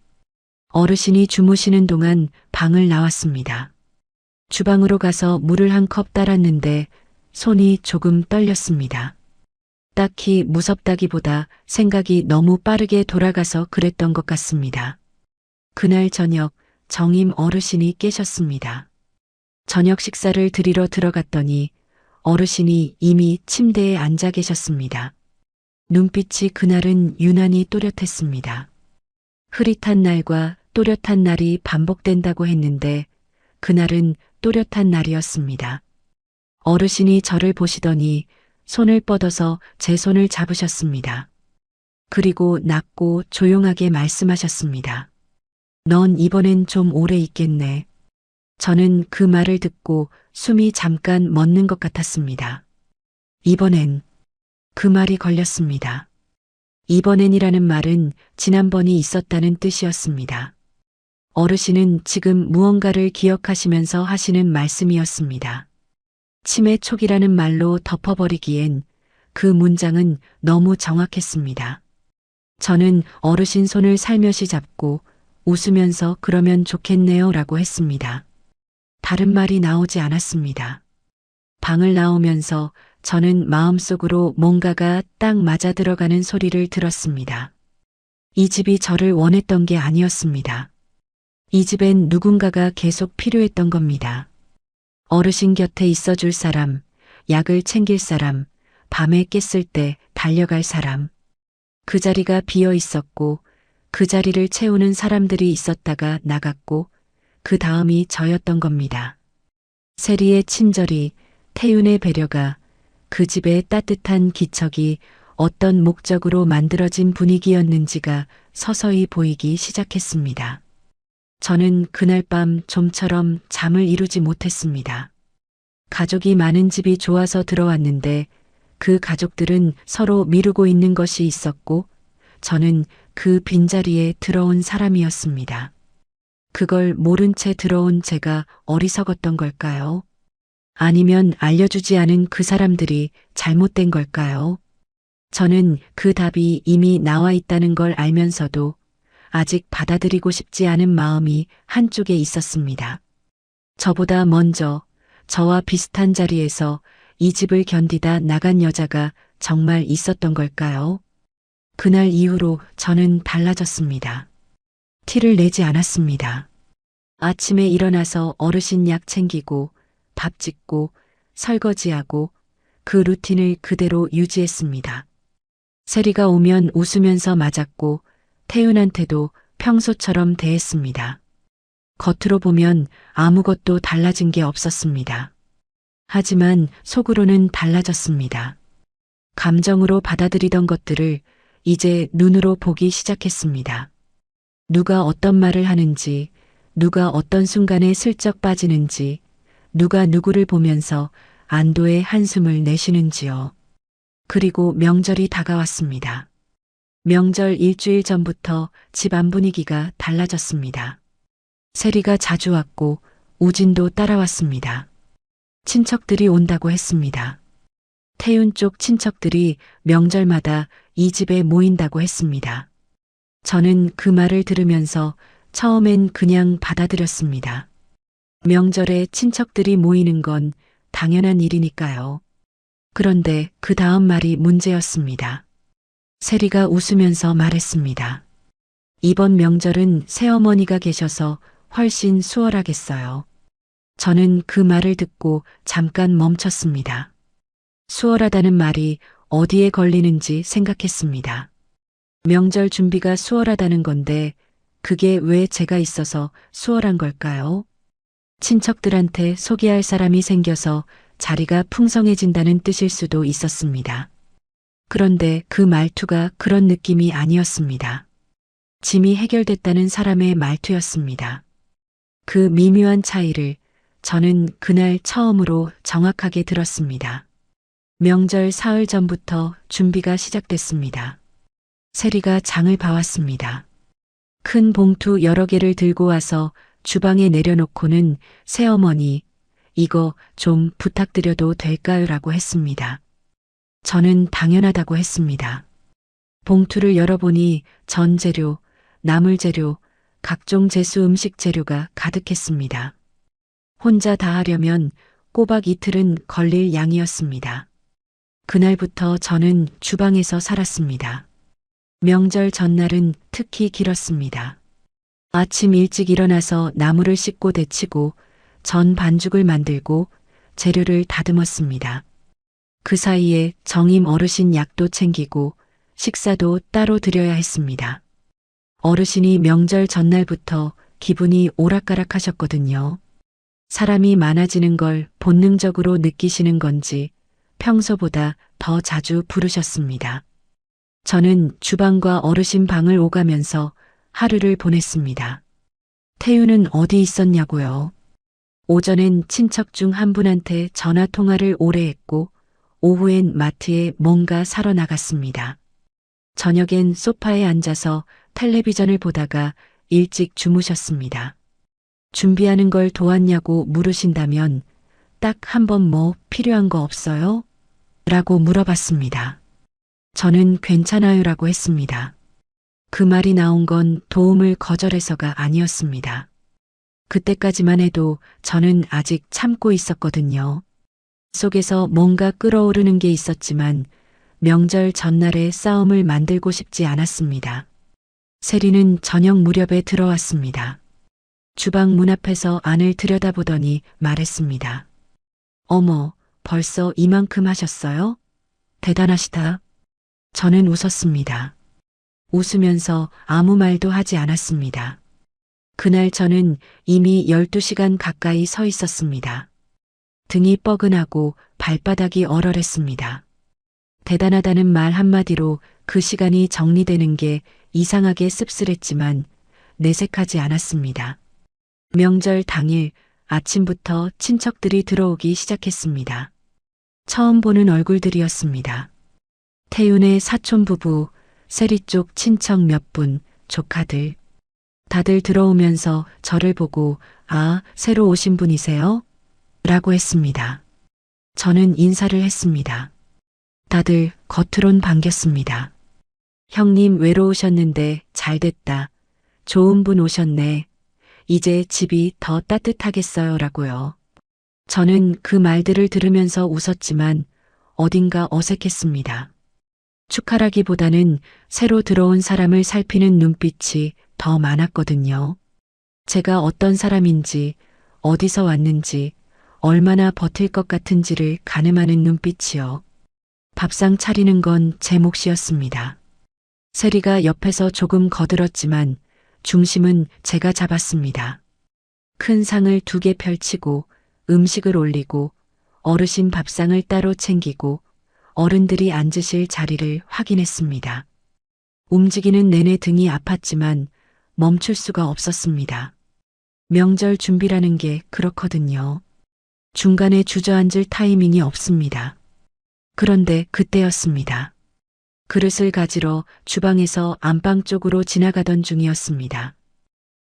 어르신이 주무시는 동안 방을 나왔습니다. 주방으로 가서 물을 한 컵 따랐는데 손이 조금 떨렸습니다. 딱히 무섭다기보다 생각이 너무 빠르게 돌아가서 그랬던 것 같습니다. 그날 저녁 정임 어르신이 깨셨습니다. 저녁 식사를 드리러 들어갔더니 어르신이 이미 침대에 앉아 계셨습니다. 눈빛이 그날은 유난히 또렷했습니다. 흐릿한 날과 또렷한 날이 반복된다고 했는데 그날은 또렷한 날이었습니다. 어르신이 저를 보시더니 손을 뻗어서 제 손을 잡으셨습니다. 그리고 낮고 조용하게 말씀하셨습니다. 넌 이번엔 좀 오래 있겠네. 저는 그 말을 듣고 숨이 잠깐 멎는 것 같았습니다. 이번엔 그 말이 걸렸습니다. 이번엔이라는 말은 지난번이 있었다는 뜻이었습니다. 어르신은 지금 무언가를 기억하시면서 하시는 말씀이었습니다. 치매 초기라는 말로 덮어버리기엔 그 문장은 너무 정확했습니다. 저는 어르신 손을 살며시 잡고 웃으면서 그러면 좋겠네요 라고 했습니다. 다른 말이 나오지 않았습니다. 방을 나오면서 저는 마음속으로 뭔가가 딱 맞아 들어가는 소리를 들었습니다. 이 집이 저를 원했던 게 아니었습니다. 이 집엔 누군가가 계속 필요했던 겁니다. 어르신 곁에 있어줄 사람, 약을 챙길 사람, 밤에 깼을 때 달려갈 사람. 그 자리가 비어 있었고 그 자리를 채우는 사람들이 있었다가 나갔고 그 다음이 저였던 겁니다. 세리의 친절이, 태윤의 배려가, 그 집의 따뜻한 기척이 어떤 목적으로 만들어진 분위기였는지가 서서히 보이기 시작했습니다. 저는 그날 밤 좀처럼 잠을 이루지 못했습니다. 가족이 많은 집이 좋아서 들어왔는데 그 가족들은 서로 미루고 있는 것이 있었고 저는 그 빈자리에 들어온 사람이었습니다. 그걸 모른 채 들어온 제가 어리석었던 걸까요? 아니면 알려주지 않은 그 사람들이 잘못된 걸까요? 저는 그 답이 이미 나와 있다는 걸 알면서도 아직 받아들이고 싶지 않은 마음이 한쪽에 있었습니다. 저보다 먼저 저와 비슷한 자리에서 이 집을 견디다 나간 여자가 정말 있었던 걸까요? 그날 이후로 저는 달라졌습니다. 티를 내지 않았습니다. 아침에 일어나서 어르신 약 챙기고 밥 짓고 설거지하고 그 루틴을 그대로 유지했습니다. 세리가 오면 웃으면서 맞았고 태윤한테도 평소처럼 대했습니다. 겉으로 보면 아무것도 달라진 게 없었습니다. 하지만 속으로는 달라졌습니다. 감정으로 받아들이던 것들을 이제 눈으로 보기 시작했습니다. 누가 어떤 말을 하는지, 누가 어떤 순간에 슬쩍 빠지는지, 누가 누구를 보면서 안도의 한숨을 내쉬는지요. 그리고 명절이 다가왔습니다. 명절 일주일 전부터 집안 분위기가 달라졌습니다. 세리가 자주 왔고 우진도 따라왔습니다. 친척들이 온다고 했습니다. 태윤 쪽 친척들이 명절마다 이 집에 모인다고 했습니다. 저는 그 말을 들으면서 처음엔 그냥 받아들였습니다. 명절에 친척들이 모이는 건 당연한 일이니까요. 그런데 그 다음 말이 문제였습니다. 세리가 웃으면서 말했습니다. 이번 명절은 새어머니가 계셔서 훨씬 수월하겠어요. 저는 그 말을 듣고 잠깐 멈췄습니다. 수월하다는 말이 어디에 걸리는지 생각했습니다. 명절 준비가 수월하다는 건데 그게 왜 제가 있어서 수월한 걸까요? 친척들한테 소개할 사람이 생겨서 자리가 풍성해진다는 뜻일 수도 있었습니다. 그런데 그 말투가 그런 느낌이 아니었습니다. 짐이 해결됐다는 사람의 말투였습니다. 그 미묘한 차이를 저는 그날 처음으로 정확하게 들었습니다. 명절 사흘 전부터 준비가 시작됐습니다. 세리가 장을 봐왔습니다. 큰 봉투 여러 개를 들고 와서 주방에 내려놓고는 새어머니, 이거 좀 부탁드려도 될까요? 라고 했습니다. 저는 당연하다고 했습니다. 봉투를 열어보니 전 재료, 나물 재료, 각종 제수 음식 재료가 가득했습니다. 혼자 다 하려면 꼬박 이틀은 걸릴 양이었습니다. 그날부터 저는 주방에서 살았습니다. 명절 전날은 특히 길었습니다. 아침 일찍 일어나서 나물을 씻고 데치고 전 반죽을 만들고 재료를 다듬었습니다. 그 사이에 정임 어르신 약도 챙기고 식사도 따로 드려야 했습니다. 어르신이 명절 전날부터 기분이 오락가락하셨거든요. 사람이 많아지는 걸 본능적으로 느끼시는 건지 평소보다 더 자주 부르셨습니다. 저는 주방과 어르신 방을 오가면서 하루를 보냈습니다. 태유는 어디 있었냐고요? 오전엔 친척 중 한 분한테 전화 통화를 오래 했고, 오후엔 마트에 뭔가 사러 나갔습니다. 저녁엔 소파에 앉아서 텔레비전을 보다가 일찍 주무셨습니다. 준비하는 걸 도왔냐고 물으신다면 딱 한 번 뭐 필요한 거 없어요? 라고 물어봤습니다. 저는 괜찮아요라고 했습니다. 그 말이 나온 건 도움을 거절해서가 아니었습니다. 그때까지만 해도 저는 아직 참고 있었거든요. 속에서 뭔가 끓어오르는 게 있었지만 명절 전날에 싸움을 만들고 싶지 않았습니다. 세리는 저녁 무렵에 들어왔습니다. 주방 문 앞에서 안을 들여다보더니 말했습니다. 어머, 벌써 이만큼 하셨어요? 대단하시다. 저는 웃었습니다. 웃으면서 아무 말도 하지 않았습니다. 그날 저는 이미 12시간 가까이 서 있었습니다. 등이 뻐근하고 발바닥이 얼얼했습니다. 대단하다는 말 한마디로 그 시간이 정리되는 게 이상하게 씁쓸했지만 내색하지 않았습니다. 명절 당일 아침부터 친척들이 들어오기 시작했습니다. 처음 보는 얼굴들이었습니다. 태윤의 사촌 부부, 세리 쪽 친척 몇 분, 조카들. 다들 들어오면서 저를 보고 아, 새로 오신 분이세요? 라고 했습니다. 저는 인사를 했습니다. 다들 겉으론 반겼습니다. 형님 외로우셨는데 잘됐다. 좋은 분 오셨네. 이제 집이 더 따뜻하겠어요 라고요. 저는 그 말들을 들으면서 웃었지만 어딘가 어색했습니다. 축하라기보다는 새로 들어온 사람을 살피는 눈빛이 더 많았거든요. 제가 어떤 사람인지, 어디서 왔는지, 얼마나 버틸 것 같은지를 가늠하는 눈빛이요. 밥상 차리는 건 제 몫이었습니다. 세리가 옆에서 조금 거들었지만 중심은 제가 잡았습니다. 큰 상을 2개 펼치고 음식을 올리고 어르신 밥상을 따로 챙기고 어른들이 앉으실 자리를 확인했습니다. 움직이는 내내 등이 아팠지만 멈출 수가 없었습니다. 명절 준비라는 게 그렇거든요. 중간에 주저앉을 타이밍이 없습니다. 그런데 그때였습니다. 그릇을 가지러 주방에서 안방 쪽으로 지나가던 중이었습니다.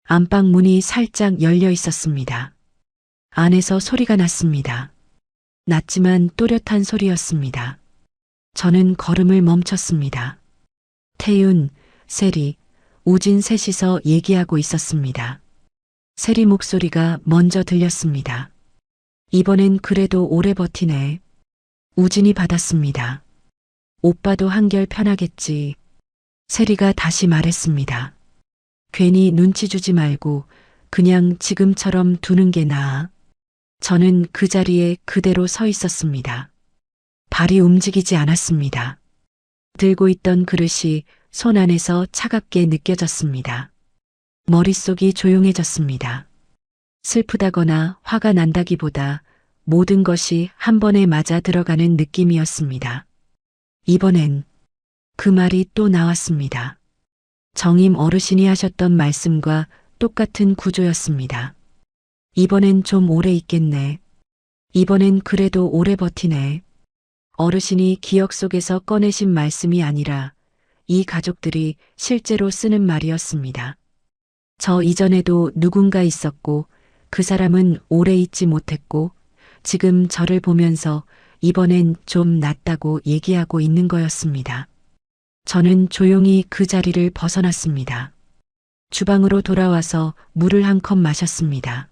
안방 문이 살짝 열려 있었습니다. 안에서 소리가 났습니다. 낮지만 또렷한 소리였습니다. 저는 걸음을 멈췄습니다. 태윤, 세리, 우진 셋이서 얘기하고 있었습니다. 세리 목소리가 먼저 들렸습니다. 이번엔 그래도 오래 버티네. 우진이 받았습니다. 오빠도 한결 편하겠지. 세리가 다시 말했습니다. 괜히 눈치 주지 말고 그냥 지금처럼 두는 게 나아. 저는 그 자리에 그대로 서 있었습니다. 발이 움직이지 않았습니다. 들고 있던 그릇이 손 안에서 차갑게 느껴졌습니다. 머릿속이 조용해졌습니다. 슬프다거나 화가 난다기보다 모든 것이 한 번에 맞아 들어가는 느낌이었습니다. 이번엔 그 말이 또 나왔습니다. 정임 어르신이 하셨던 말씀과 똑같은 구조였습니다. 이번엔 좀 오래 있겠네. 이번엔 그래도 오래 버티네. 어르신이 기억 속에서 꺼내신 말씀이 아니라 이 가족들이 실제로 쓰는 말이었습니다. 저 이전에도 누군가 있었고 그 사람은 오래 있지 못했고 지금 저를 보면서 이번엔 좀 낫다고 얘기하고 있는 거였습니다. 저는 조용히 그 자리를 벗어났습니다. 주방으로 돌아와서 물을 한 컵 마셨습니다.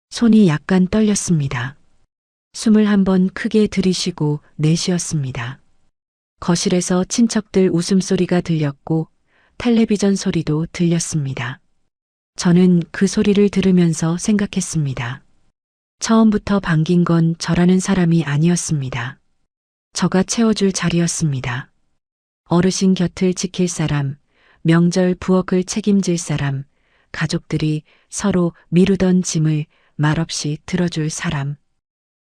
손이 약간 떨렸습니다. 숨을 한번 크게 들이쉬고 내쉬었습니다. 거실에서 친척들 웃음소리가 들렸고 텔레비전 소리도 들렸습니다. 저는 그 소리를 들으면서 생각했습니다. 처음부터 반긴 건 저라는 사람이 아니었습니다. 저가 채워줄 자리였습니다. 어르신 곁을 지킬 사람, 명절 부엌을 책임질 사람, 가족들이 서로 미루던 짐을 말없이 들어줄 사람.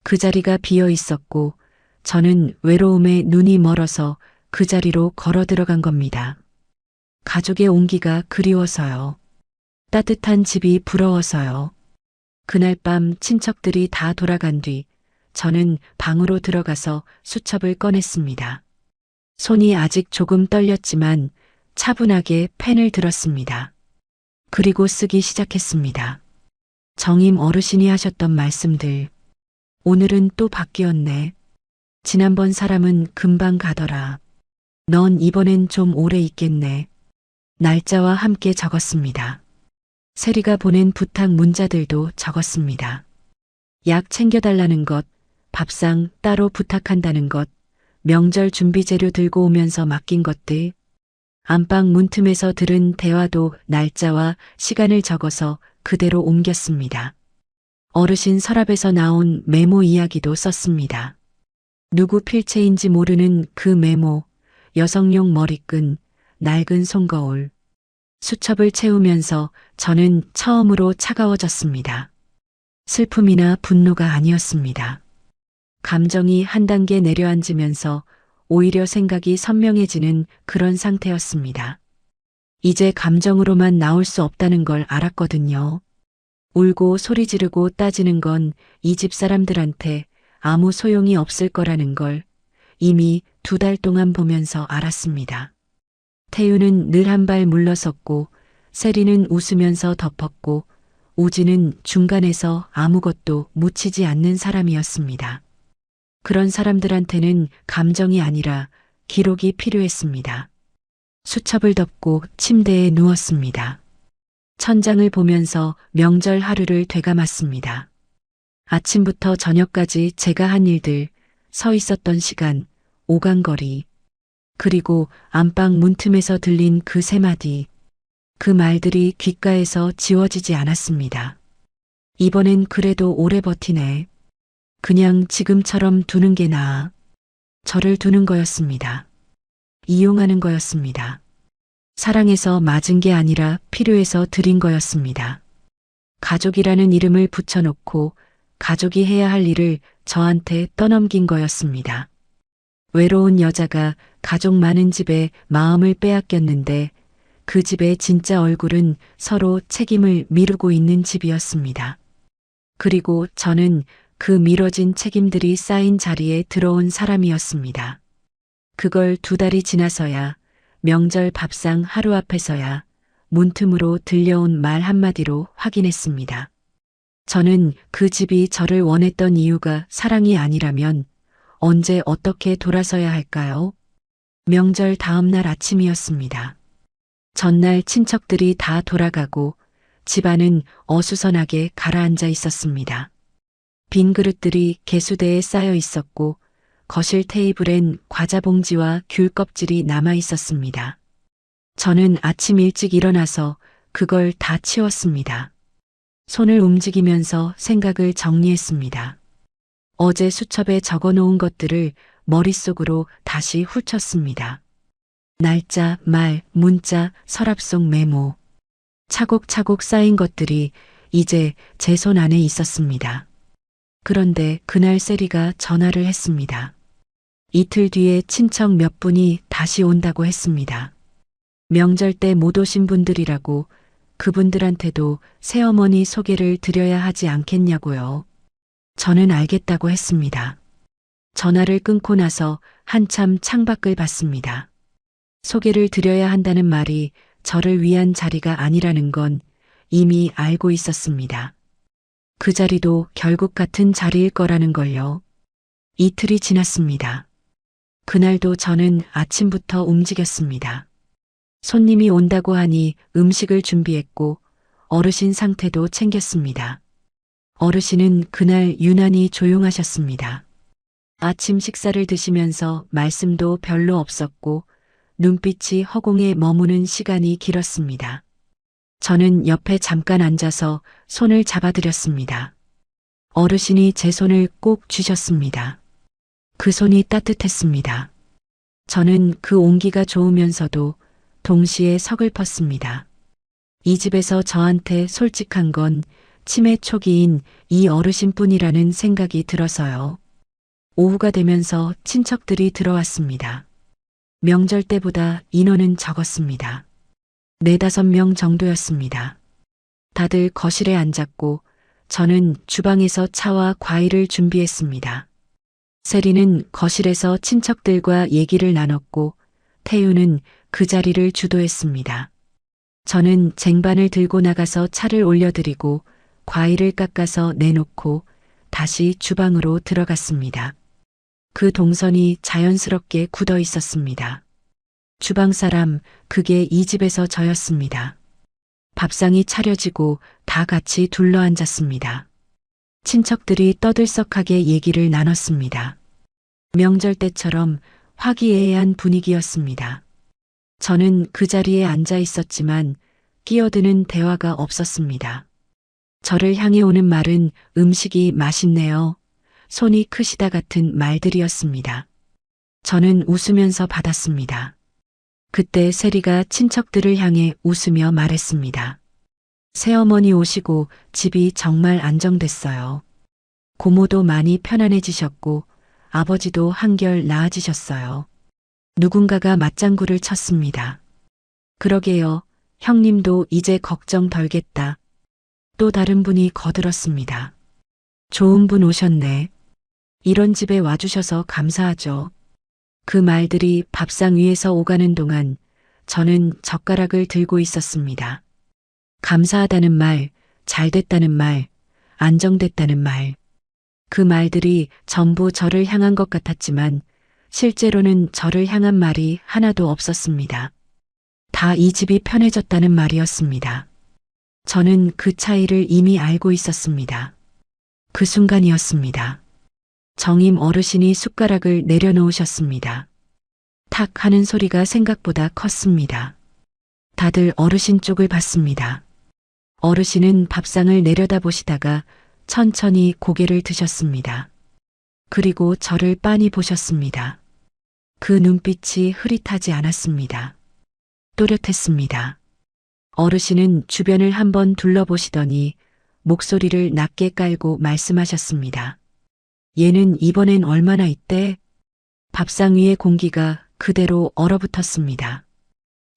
그 자리가 비어 있었고 저는 외로움에 눈이 멀어서 그 자리로 걸어 들어간 겁니다. 가족의 온기가 그리워서요. 따뜻한 집이 부러워서요. 그날 밤 친척들이 다 돌아간 뒤 저는 방으로 들어가서 수첩을 꺼냈습니다. 손이 아직 조금 떨렸지만 차분하게 펜을 들었습니다. 그리고 쓰기 시작했습니다. 정임 어르신이 하셨던 말씀들. 오늘은 또 바뀌었네. 지난번 사람은 금방 가더라. 넌 이번엔 좀 오래 있겠네. 날짜와 함께 적었습니다. 세리가 보낸 부탁 문자들도 적었습니다. 약 챙겨달라는 것, 밥상 따로 부탁한다는 것, 명절 준비 재료 들고 오면서 맡긴 것들, 안방 문틈에서 들은 대화도 날짜와 시간을 적어서 그대로 옮겼습니다. 어르신 서랍에서 나온 메모 이야기도 썼습니다. 누구 필체인지 모르는 그 메모, 여성용 머리끈, 낡은 손거울. 수첩을 채우면서 저는 처음으로 차가워졌습니다. 슬픔이나 분노가 아니었습니다. 감정이 한 단계 내려앉으면서 오히려 생각이 선명해지는 그런 상태였습니다. 이제 감정으로만 나올 수 없다는 걸 알았거든요. 울고 소리 지르고 따지는 건 이 집 사람들한테 아무 소용이 없을 거라는 걸 이미 2달 동안 보면서 알았습니다. 태유는 늘 한 발 물러섰고 세리는 웃으면서 덮었고 우지는 중간에서 아무것도 묻히지 않는 사람이었습니다. 그런 사람들한테는 감정이 아니라 기록이 필요했습니다. 수첩을 덮고 침대에 누웠습니다. 천장을 보면서 명절 하루를 되감았습니다. 아침부터 저녁까지 제가 한 일들, 서 있었던 시간, 오간거리, 그리고 안방 문틈에서 들린 그 세 마디, 그 말들이 귓가에서 지워지지 않았습니다. 이번엔 그래도 오래 버티네. 그냥 지금처럼 두는 게 나아. 저를 두는 거였습니다. 이용하는 거였습니다. 사랑해서 맞은 게 아니라 필요해서 드린 거였습니다. 가족이라는 이름을 붙여놓고 가족이 해야 할 일을 저한테 떠넘긴 거였습니다. 외로운 여자가 가족 많은 집에 마음을 빼앗겼는데 그 집의 진짜 얼굴은 서로 책임을 미루고 있는 집이었습니다. 그리고 저는 그 미뤄진 책임들이 쌓인 자리에 들어온 사람이었습니다. 그걸 2달이 지나서야 명절 밥상 하루 앞에서야 문틈으로 들려온 말 한마디로 확인했습니다. 저는 그 집이 저를 원했던 이유가 사랑이 아니라면 언제 어떻게 돌아서야 할까요? 명절 다음 날 아침이었습니다. 전날 친척들이 다 돌아가고 집안은 어수선하게 가라앉아 있었습니다. 빈 그릇들이 개수대에 쌓여 있었고 거실 테이블엔 과자 봉지와 귤 껍질이 남아 있었습니다. 저는 아침 일찍 일어나서 그걸 다 치웠습니다. 손을 움직이면서 생각을 정리했습니다. 어제 수첩에 적어 놓은 것들을 머릿속으로 다시 훑었습니다. 날짜, 말, 문자, 서랍 속 메모. 차곡차곡 쌓인 것들이 이제 제 손 안에 있었습니다. 그런데 그날 세리가 전화를 했습니다. 이틀 뒤에 친척 몇 분이 다시 온다고 했습니다. 명절 때 못 오신 분들이라고 그분들한테도 새어머니 소개를 드려야 하지 않겠냐고요. 저는 알겠다고 했습니다. 전화를 끊고 나서 한참 창밖을 봤습니다. 소개를 드려야 한다는 말이 저를 위한 자리가 아니라는 건 이미 알고 있었습니다. 그 자리도 결국 같은 자리일 거라는 걸요. 이틀이 지났습니다. 그날도 저는 아침부터 움직였습니다. 손님이 온다고 하니 음식을 준비했고 어르신 상태도 챙겼습니다. 어르신은 그날 유난히 조용하셨습니다. 아침 식사를 드시면서 말씀도 별로 없었고 눈빛이 허공에 머무는 시간이 길었습니다. 저는 옆에 잠깐 앉아서 손을 잡아드렸습니다. 어르신이 제 손을 꼭 쥐셨습니다. 그 손이 따뜻했습니다. 저는 그 온기가 좋으면서도 동시에 서글펐습니다. 이 집에서 저한테 솔직한 건 치매 초기인 이 어르신뿐이라는 생각이 들어서요. 오후가 되면서 친척들이 들어왔습니다. 명절 때보다 인원은 적었습니다. 4~5명 정도였습니다. 다들 거실에 앉았고 저는 주방에서 차와 과일을 준비했습니다. 세리는 거실에서 친척들과 얘기를 나눴고 태유는 그 자리를 주도했습니다. 저는 쟁반을 들고 나가서 차를 올려드리고 과일을 깎아서 내놓고 다시 주방으로 들어갔습니다. 그 동선이 자연스럽게 굳어 있었습니다. 주방 사람, 그게 이 집에서 저였습니다. 밥상이 차려지고 다 같이 둘러앉았습니다. 친척들이 떠들썩하게 얘기를 나눴습니다. 명절 때처럼 화기애애한 분위기였습니다. 저는 그 자리에 앉아 있었지만 끼어드는 대화가 없었습니다. 저를 향해 오는 말은 음식이 맛있네요. 손이 크시다 같은 말들이었습니다. 저는 웃으면서 받았습니다. 그때 세리가 친척들을 향해 웃으며 말했습니다. 새어머니 오시고 집이 정말 안정됐어요. 고모도 많이 편안해지셨고 아버지도 한결 나아지셨어요. 누군가가 맞장구를 쳤습니다. 그러게요. 형님도 이제 걱정 덜겠다. 또 다른 분이 거들었습니다. 좋은 분 오셨네. 이런 집에 와주셔서 감사하죠. 그 말들이 밥상 위에서 오가는 동안 저는 젓가락을 들고 있었습니다. 감사하다는 말, 잘됐다는 말, 안정됐다는 말. 그 말들이 전부 저를 향한 것 같았지만 실제로는 저를 향한 말이 하나도 없었습니다. 다 이 집이 편해졌다는 말이었습니다. 저는 그 차이를 이미 알고 있었습니다. 그 순간이었습니다. 정임 어르신이 숟가락을 내려놓으셨습니다. 탁 하는 소리가 생각보다 컸습니다. 다들 어르신 쪽을 봤습니다. 어르신은 밥상을 내려다보시다가 천천히 고개를 드셨습니다. 그리고 저를 빤히 보셨습니다. 그 눈빛이 흐릿하지 않았습니다. 또렷했습니다. 어르신은 주변을 한번 둘러보시더니 목소리를 낮게 깔고 말씀하셨습니다. 얘는 이번엔 얼마나 있대? 밥상 위의 공기가 그대로 얼어붙었습니다.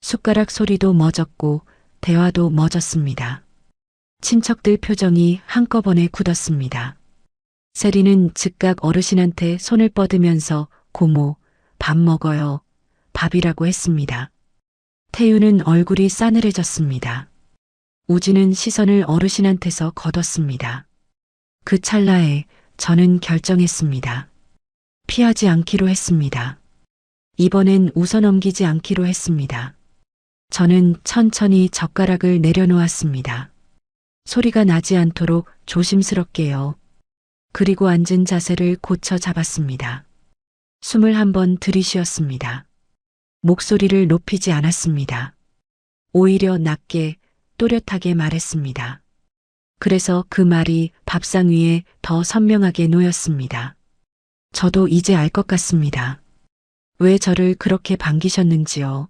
숟가락 소리도 멎었고 대화도 멎었습니다. 친척들 표정이 한꺼번에 굳었습니다. 세리는 즉각 어르신한테 손을 뻗으면서 고모, 밥 먹어요. 밥이라고 했습니다. 태유는 얼굴이 싸늘해졌습니다. 우지는 시선을 어르신한테서 거뒀습니다. 그 찰나에 저는 결정했습니다. 피하지 않기로 했습니다. 이번엔 웃어넘기지 않기로 했습니다. 저는 천천히 젓가락을 내려놓았습니다. 소리가 나지 않도록 조심스럽게요. 그리고 앉은 자세를 고쳐 잡았습니다. 숨을 한번 들이쉬었습니다. 목소리를 높이지 않았습니다. 오히려 낮게 또렷하게 말했습니다. 그래서 그 말이 밥상 위에 더 선명하게 놓였습니다. 저도 이제 알 것 같습니다. 왜 저를 그렇게 반기셨는지요.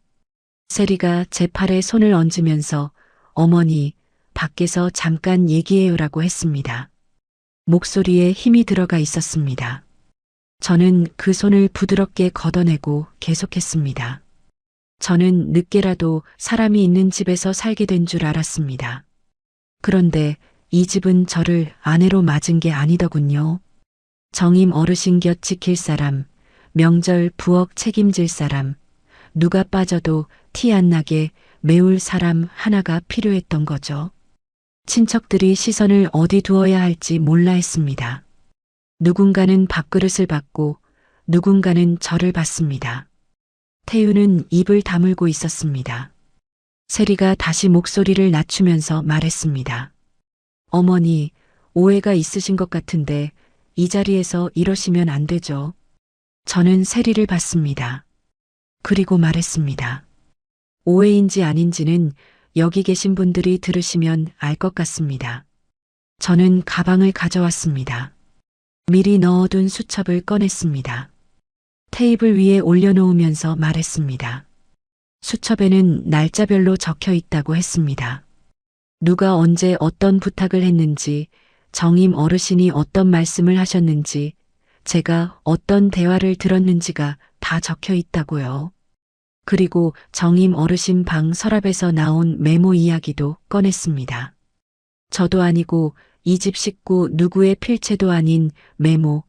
세리가 제 팔에 손을 얹으면서 어머니, 밖에서 잠깐 얘기해요라고 했습니다. 목소리에 힘이 들어가 있었습니다. 저는 그 손을 부드럽게 걷어내고 계속했습니다. 저는 늦게라도 사람이 있는 집에서 살게 된 줄 알았습니다. 그런데 이 집은 저를 아내로 맞은 게 아니더군요. 정임 어르신 곁 지킬 사람, 명절 부엌 책임질 사람, 누가 빠져도 티 안 나게 메울 사람 하나가 필요했던 거죠. 친척들이 시선을 어디 두어야 할지 몰라 했습니다. 누군가는 밥그릇을 받고 누군가는 저를 봤습니다. 태유는 입을 다물고 있었습니다. 세리가 다시 목소리를 낮추면서 말했습니다. 어머니, 오해가 있으신 것 같은데 이 자리에서 이러시면 안 되죠. 저는 세리를 봤습니다. 그리고 말했습니다. 오해인지 아닌지는 여기 계신 분들이 들으시면 알 것 같습니다. 저는 가방을 가져왔습니다. 미리 넣어둔 수첩을 꺼냈습니다. 테이블 위에 올려놓으면서 말했습니다. 수첩에는 날짜별로 적혀 있다고 했습니다. 누가 언제 어떤 부탁을 했는지, 정임 어르신이 어떤 말씀을 하셨는지, 제가 어떤 대화를 들었는지가 다 적혀 있다고요. 그리고 정임 어르신 방 서랍에서 나온 메모 이야기도 꺼냈습니다. 저도 아니고 이 집 식구 누구의 필체도 아닌 메모,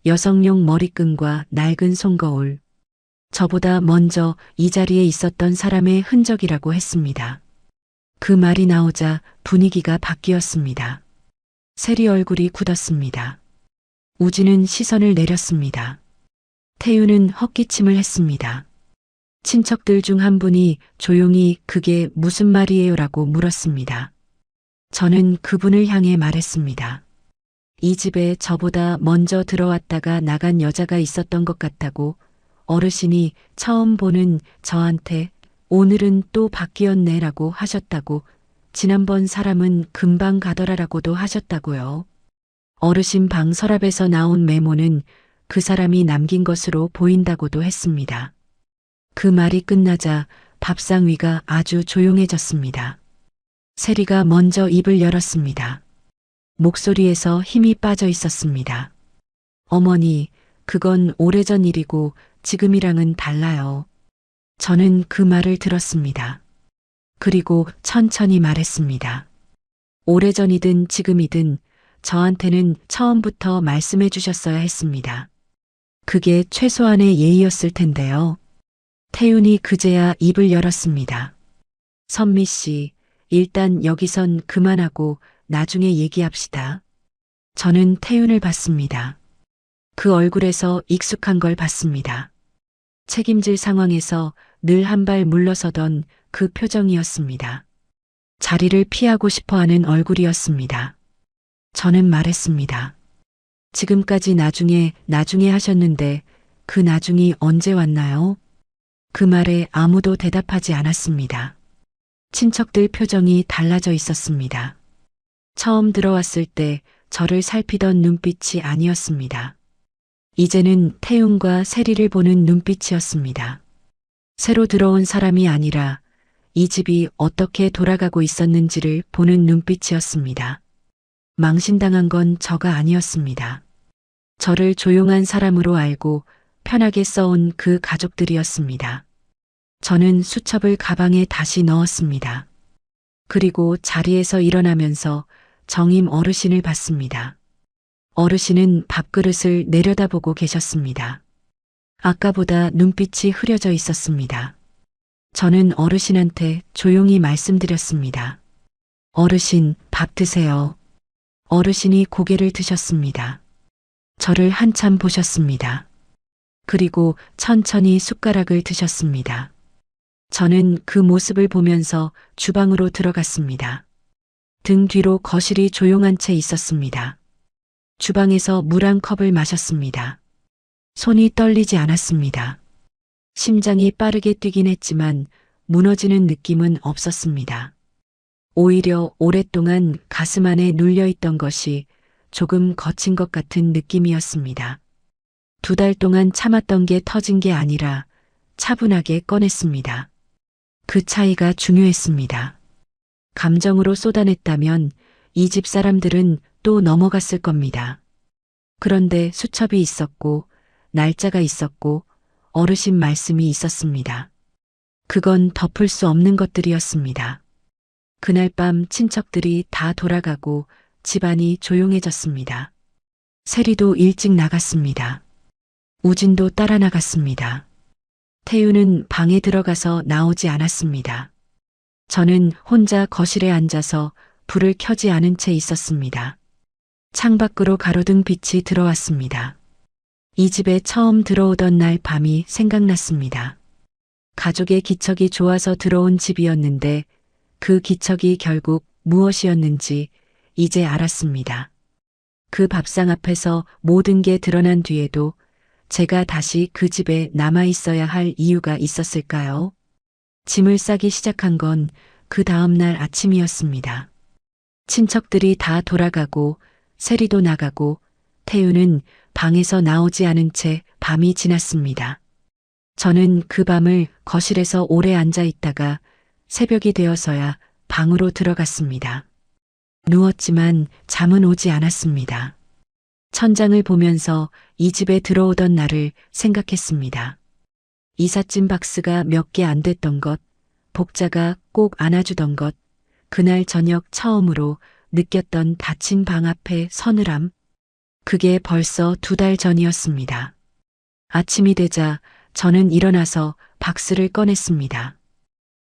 여성용 머리끈과 낡은 손거울. 저보다 먼저 이 자리에 있었던 사람의 흔적이라고 했습니다. 그 말이 나오자 분위기가 바뀌었습니다. 세리 얼굴이 굳었습니다. 우진은 시선을 내렸습니다. 태유는 헛기침을 했습니다. 친척들 중 한 분이 조용히 그게 무슨 말이에요라고 물었습니다. 저는 그분을 향해 말했습니다. 이 집에 저보다 먼저 들어왔다가 나간 여자가 있었던 것 같다고 어르신이 처음 보는 저한테 오늘은 또 바뀌었네라고 하셨다고 지난번 사람은 금방 가더라라고도 하셨다고요. 어르신 방 서랍에서 나온 메모는 그 사람이 남긴 것으로 보인다고도 했습니다. 그 말이 끝나자 밥상 위가 아주 조용해졌습니다. 세리가 먼저 입을 열었습니다. 목소리에서 힘이 빠져 있었습니다. 어머니, 그건 오래전 일이고 지금이랑은 달라요. 저는 그 말을 들었습니다. 그리고 천천히 말했습니다. 오래전이든 지금이든 저한테는 처음부터 말씀해 주셨어야 했습니다. 그게 최소한의 예의였을 텐데요. 태윤이 그제야 입을 열었습니다. 선미 씨, 일단 여기선 그만하고 나중에 얘기합시다. 저는 태윤을 봤습니다. 그 얼굴에서 익숙한 걸 봤습니다. 책임질 상황에서 늘 한 발 물러서던 그 표정이었습니다. 자리를 피하고 싶어하는 얼굴이었습니다. 저는 말했습니다. 지금까지 나중에 하셨는데 그 나중이 언제 왔나요? 그 말에 아무도 대답하지 않았습니다. 친척들 표정이 달라져 있었습니다. 처음 들어왔을 때 저를 살피던 눈빛이 아니었습니다. 이제는 태윤과 세리를 보는 눈빛이었습니다. 새로 들어온 사람이 아니라 이 집이 어떻게 돌아가고 있었는지를 보는 눈빛이었습니다. 망신당한 건 저가 아니었습니다. 저를 조용한 사람으로 알고 편하게 써온 그 가족들이었습니다. 저는 수첩을 가방에 다시 넣었습니다. 그리고 자리에서 일어나면서 정임 어르신을 봤습니다. 어르신은 밥그릇을 내려다보고 계셨습니다. 아까보다 눈빛이 흐려져 있었습니다. 저는 어르신한테 조용히 말씀드렸습니다. 어르신, 밥 드세요. 어르신이 고개를 드셨습니다. 저를 한참 보셨습니다. 그리고 천천히 숟가락을 드셨습니다. 저는 그 모습을 보면서 주방으로 들어갔습니다. 등 뒤로 거실이 조용한 채 있었습니다. 주방에서 물 한 컵을 마셨습니다. 손이 떨리지 않았습니다. 심장이 빠르게 뛰긴 했지만 무너지는 느낌은 없었습니다. 오히려 오랫동안 가슴 안에 눌려있던 것이 조금 거친 것 같은 느낌이었습니다. 2달 동안 참았던 게 터진 게 아니라 차분하게 꺼냈습니다. 그 차이가 중요했습니다. 감정으로 쏟아냈다면 이 집 사람들은 또 넘어갔을 겁니다. 그런데 수첩이 있었고 날짜가 있었고 어르신 말씀이 있었습니다. 그건 덮을 수 없는 것들이었습니다. 그날 밤 친척들이 다 돌아가고 집안이 조용해졌습니다. 세리도 일찍 나갔습니다. 우진도 따라 나갔습니다. 태유는 방에 들어가서 나오지 않았습니다. 저는 혼자 거실에 앉아서 불을 켜지 않은 채 있었습니다. 창밖으로 가로등 빛이 들어왔습니다. 이 집에 처음 들어오던 날 밤이 생각났습니다. 가족의 기척이 좋아서 들어온 집이었는데 그 기척이 결국 무엇이었는지 이제 알았습니다. 그 밥상 앞에서 모든 게 드러난 뒤에도 제가 다시 그 집에 남아 있어야 할 이유가 있었을까요? 짐을 싸기 시작한 건 그 다음 날 아침이었습니다. 친척들이 다 돌아가고 세리도 나가고 태유는 방에서 나오지 않은 채 밤이 지났습니다. 저는 그 밤을 거실에서 오래 앉아 있다가 새벽이 되어서야 방으로 들어갔습니다. 누웠지만 잠은 오지 않았습니다. 천장을 보면서 이 집에 들어오던 날을 생각했습니다. 이삿짐 박스가 몇 개 안 됐던 것, 복자가 꼭 안아주던 것, 그날 저녁 처음으로 느꼈던 닫힌 방 앞의 서늘함. 그게 벌써 2달 전이었습니다. 아침이 되자 저는 일어나서 박스를 꺼냈습니다.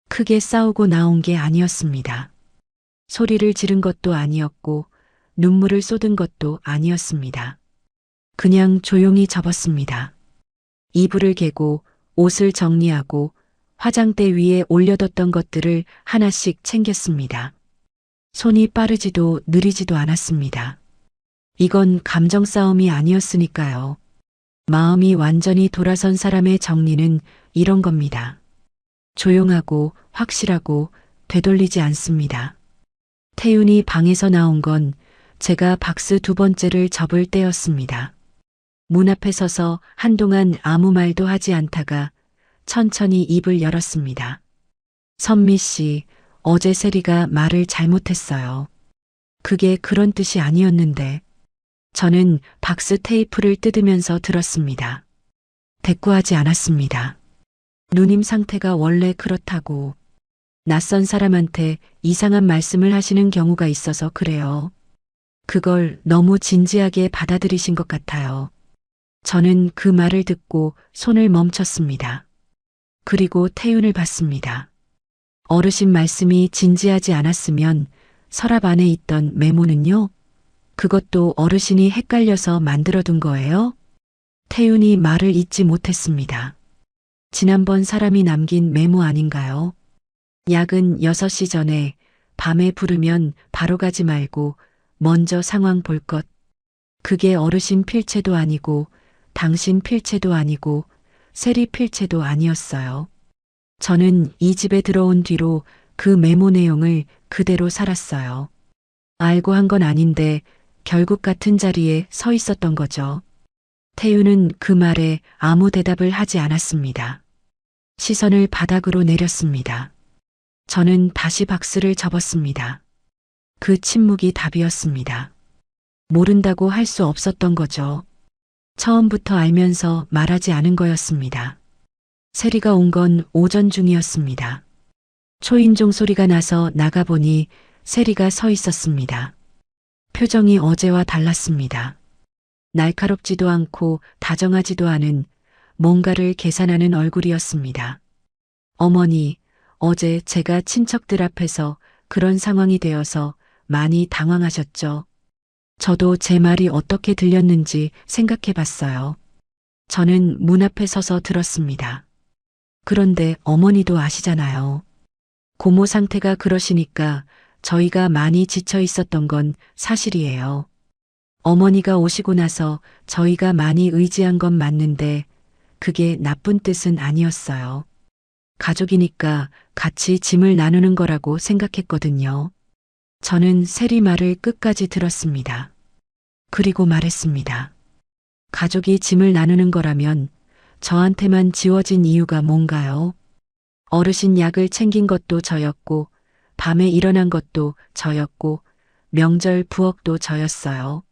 크게 싸우고 나온 게 아니었습니다. 소리를 지른 것도 아니었고 눈물을 쏟은 것도 아니었습니다. 그냥 조용히 접었습니다. 이불을 개고 옷을 정리하고 화장대 위에 올려뒀던 것들을 하나씩 챙겼습니다. 손이 빠르지도 느리지도 않았습니다. 이건 감정 싸움이 아니었으니까요. 마음이 완전히 돌아선 사람의 정리는 이런 겁니다. 조용하고 확실하고 되돌리지 않습니다. 태윤이 방에서 나온 건 제가 박스 2번째를 접을 때였습니다. 문 앞에 서서 한동안 아무 말도 하지 않다가 천천히 입을 열었습니다. 선미 씨, 어제 세리가 말을 잘못했어요. 그게 그런 뜻이 아니었는데. 저는 박스 테이프를 뜯으면서 들었습니다. 대꾸하지 않았습니다. 누님 상태가 원래 그렇다고. 낯선 사람한테 이상한 말씀을 하시는 경우가 있어서 그래요. 그걸 너무 진지하게 받아들이신 것 같아요. 저는 그 말을 듣고 손을 멈췄습니다. 그리고 태윤을 봤습니다. 어르신 말씀이 진지하지 않았으면 서랍 안에 있던 메모는요? 그것도 어르신이 헷갈려서 만들어둔 거예요? 태윤이 말을 잇지 못했습니다. 지난번 사람이 남긴 메모 아닌가요? 야근 6시 전에 밤에 부르면 바로 가지 말고 먼저 상황 볼 것. 그게 어르신 필체도 아니고 당신 필체도 아니고 세리 필체도 아니었어요. 저는 이 집에 들어온 뒤로 그 메모 내용을 그대로 살았어요. 알고 한 건 아닌데 결국 같은 자리에 서 있었던 거죠. 태윤은 그 말에 아무 대답을 하지 않았습니다. 시선을 바닥으로 내렸습니다. 저는 다시 박스를 접었습니다. 그 침묵이 답이었습니다. 모른다고 할 수 없었던 거죠. 처음부터 알면서 말하지 않은 거였습니다. 세리가 온 건 오전 중이었습니다. 초인종 소리가 나서 나가보니 세리가 서 있었습니다. 표정이 어제와 달랐습니다. 날카롭지도 않고 다정하지도 않은 뭔가를 계산하는 얼굴이었습니다. 어머니, 어제 제가 친척들 앞에서 그런 상황이 되어서 많이 당황하셨죠. 저도 제 말이 어떻게 들렸는지 생각해 봤어요. 저는 문 앞에 서서 들었습니다. 그런데 어머니도 아시잖아요. 고모 상태가 그러시니까 저희가 많이 지쳐 있었던 건 사실이에요. 어머니가 오시고 나서 저희가 많이 의지한 건 맞는데 그게 나쁜 뜻은 아니었어요. 가족이니까 같이 짐을 나누는 거라고 생각했거든요. 저는 세리 말을 끝까지 들었습니다. 그리고 말했습니다. 가족이 짐을 나누는 거라면 저한테만 지워진 이유가 뭔가요? 어르신 약을 챙긴 것도 저였고 밤에 일어난 것도 저였고 명절 부엌도 저였어요.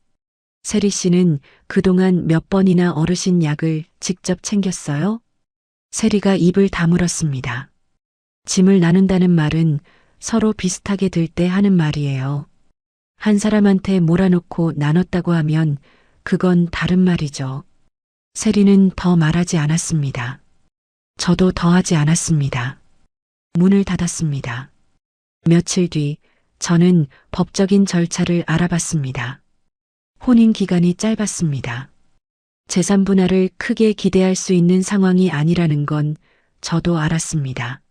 세리 씨는 그동안 몇 번이나 어르신 약을 직접 챙겼어요? 세리가 입을 다물었습니다. 짐을 나눈다는 말은 서로 비슷하게 들 때 하는 말이에요. 한 사람한테 몰아놓고 나눴다고 하면 그건 다른 말이죠. 세리는 더 말하지 않았습니다. 저도 더하지 않았습니다. 문을 닫았습니다. 며칠 뒤 저는 법적인 절차를 알아봤습니다. 혼인 기간이 짧았습니다. 재산 분할을 크게 기대할 수 있는 상황이 아니라는 건 저도 알았습니다.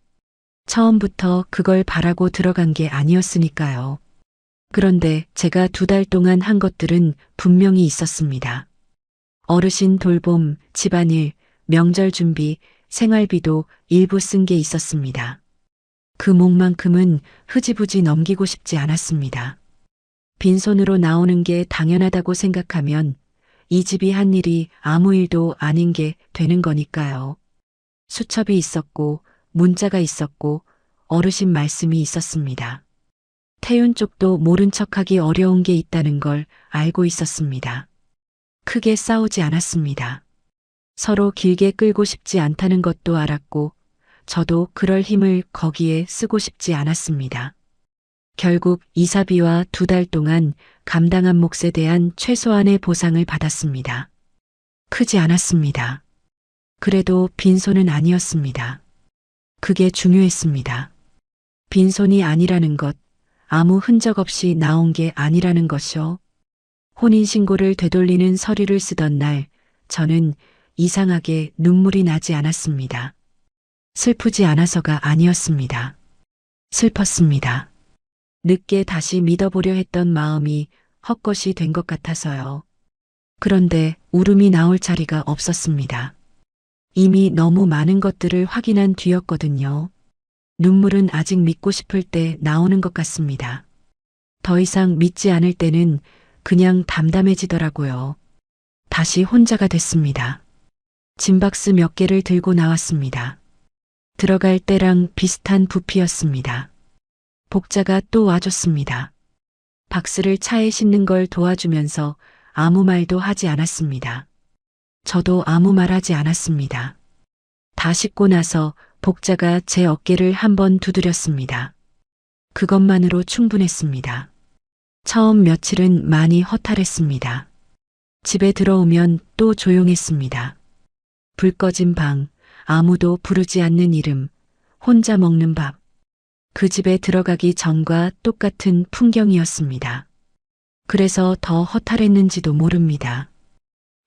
처음부터 그걸 바라고 들어간 게 아니었으니까요. 그런데 제가 2달 동안 한 것들은 분명히 있었습니다. 어르신 돌봄, 집안일, 명절 준비, 생활비도 일부 쓴 게 있었습니다. 그 몫만큼은 흐지부지 넘기고 싶지 않았습니다. 빈손으로 나오는 게 당연하다고 생각하면 이 집이 한 일이 아무 일도 아닌 게 되는 거니까요. 수첩이 있었고 문자가 있었고 어르신 말씀이 있었습니다. 태윤 쪽도 모른 척하기 어려운 게 있다는 걸 알고 있었습니다. 크게 싸우지 않았습니다. 서로 길게 끌고 싶지 않다는 것도 알았고, 저도 그럴 힘을 거기에 쓰고 싶지 않았습니다. 결국 이사비와 2달 동안 감당한 몫에 대한 최소한의 보상을 받았습니다. 크지 않았습니다. 그래도 빈손은 아니었습니다. 그게 중요했습니다. 빈손이 아니라는 것, 아무 흔적 없이 나온 게 아니라는 것이요. 혼인신고를 되돌리는 서류를 쓰던 날, 저는 이상하게 눈물이 나지 않았습니다. 슬프지 않아서가 아니었습니다. 슬펐습니다. 늦게 다시 믿어보려 했던 마음이 헛것이 된 것 같아서요. 그런데 울음이 나올 자리가 없었습니다. 이미 너무 많은 것들을 확인한 뒤였거든요. 눈물은 아직 믿고 싶을 때 나오는 것 같습니다. 더 이상 믿지 않을 때는 그냥 담담해지더라고요. 다시 혼자가 됐습니다. 짐박스 몇 개를 들고 나왔습니다. 들어갈 때랑 비슷한 부피였습니다. 복자가 또 와줬습니다. 박스를 차에 싣는 걸 도와주면서 아무 말도 하지 않았습니다. 저도 아무 말 하지 않았습니다. 다 싣고 나서 복자가 제 어깨를 한번 두드렸습니다. 그것만으로 충분했습니다. 처음 며칠은 많이 허탈했습니다. 집에 들어오면 또 조용했습니다. 불 꺼진 방, 아무도 부르지 않는 이름, 혼자 먹는 밥. 그 집에 들어가기 전과 똑같은 풍경이었습니다. 그래서 더 허탈했는지도 모릅니다.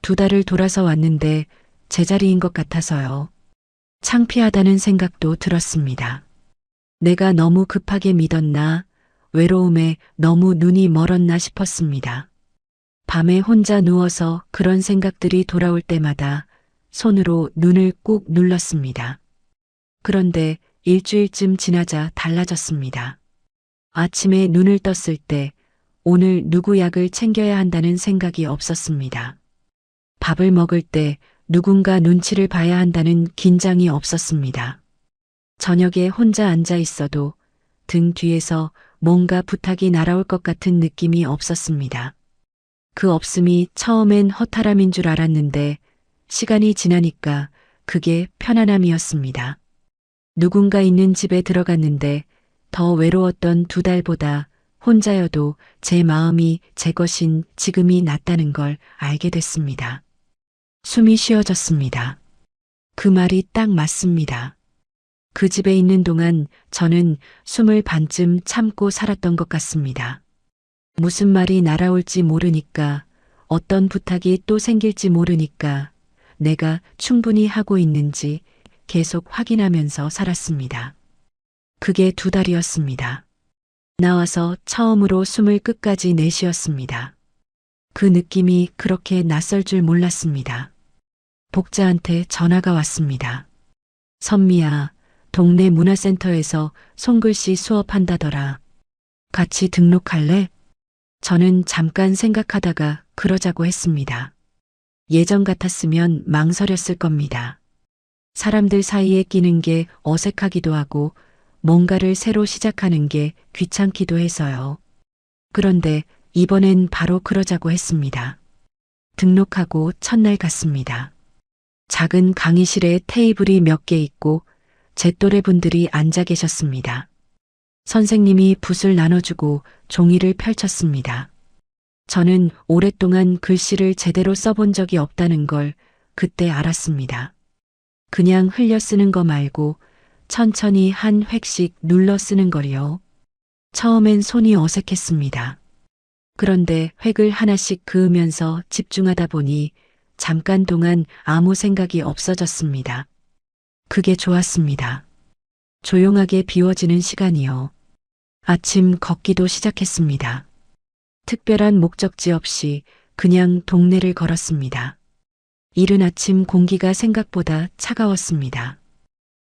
2달을 돌아서 왔는데 제자리인 것 같아서요. 창피하다는 생각도 들었습니다. 내가 너무 급하게 믿었나, 외로움에 너무 눈이 멀었나 싶었습니다. 밤에 혼자 누워서 그런 생각들이 돌아올 때마다 손으로 눈을 꾹 눌렀습니다. 그런데 일주일쯤 지나자 달라졌습니다. 아침에 눈을 떴을 때 오늘 누구 약을 챙겨야 한다는 생각이 없었습니다. 밥을 먹을 때 누군가 눈치를 봐야 한다는 긴장이 없었습니다. 저녁에 혼자 앉아 있어도 등 뒤에서 뭔가 부탁이 날아올 것 같은 느낌이 없었습니다. 그 없음이 처음엔 허탈함인 줄 알았는데 시간이 지나니까 그게 편안함이었습니다. 누군가 있는 집에 들어갔는데 더 외로웠던 2달보다 혼자여도 제 마음이 제 것인 지금이 낫다는 걸 알게 됐습니다. 숨이 쉬어졌습니다. 그 말이 딱 맞습니다. 그 집에 있는 동안 저는 숨을 반쯤 참고 살았던 것 같습니다. 무슨 말이 날아올지 모르니까, 어떤 부탁이 또 생길지 모르니까 내가 충분히 하고 있는지 계속 확인하면서 살았습니다. 그게 2달이었습니다. 나와서 처음으로 숨을 끝까지 내쉬었습니다. 그 느낌이 그렇게 낯설 줄 몰랐습니다. 복자한테 전화가 왔습니다. 선미야, 동네 문화센터에서 손글씨 수업한다더라. 같이 등록할래? 저는 잠깐 생각하다가 그러자고 했습니다. 예전 같았으면 망설였을 겁니다. 사람들 사이에 끼는 게 어색하기도 하고 뭔가를 새로 시작하는 게 귀찮기도 해서요. 그런데 이번엔 바로 그러자고 했습니다. 등록하고 첫날 갔습니다. 작은 강의실에 테이블이 몇 개 있고 제 또래 분들이 앉아 계셨습니다. 선생님이 붓을 나눠주고 종이를 펼쳤습니다. 저는 오랫동안 글씨를 제대로 써본 적이 없다는 걸 그때 알았습니다. 그냥 흘려 쓰는 거 말고 천천히 한 획씩 눌러 쓰는 거요. 처음엔 손이 어색했습니다. 그런데 획을 하나씩 그으면서 집중하다 보니 잠깐 동안 아무 생각이 없어졌습니다. 그게 좋았습니다. 조용하게 비워지는 시간이요. 아침 걷기도 시작했습니다. 특별한 목적지 없이 그냥 동네를 걸었습니다. 이른 아침 공기가 생각보다 차가웠습니다.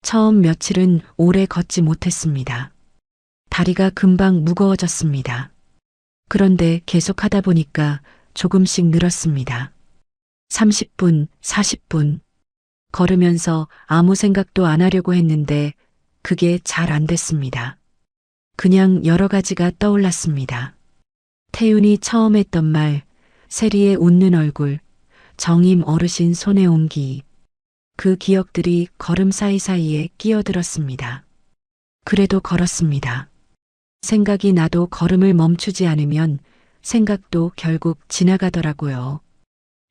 처음 며칠은 오래 걷지 못했습니다. 다리가 금방 무거워졌습니다. 그런데 계속 하다 보니까 조금씩 늘었습니다. 30분, 40분. 걸으면서 아무 생각도 안 하려고 했는데 그게 잘 안 됐습니다. 그냥 여러 가지가 떠올랐습니다. 태윤이 처음 했던 말, 세리의 웃는 얼굴, 정임 어르신 손에 온 기. 그 기억들이 걸음 사이사이에 끼어들었습니다. 그래도 걸었습니다. 생각이 나도 걸음을 멈추지 않으면 생각도 결국 지나가더라고요.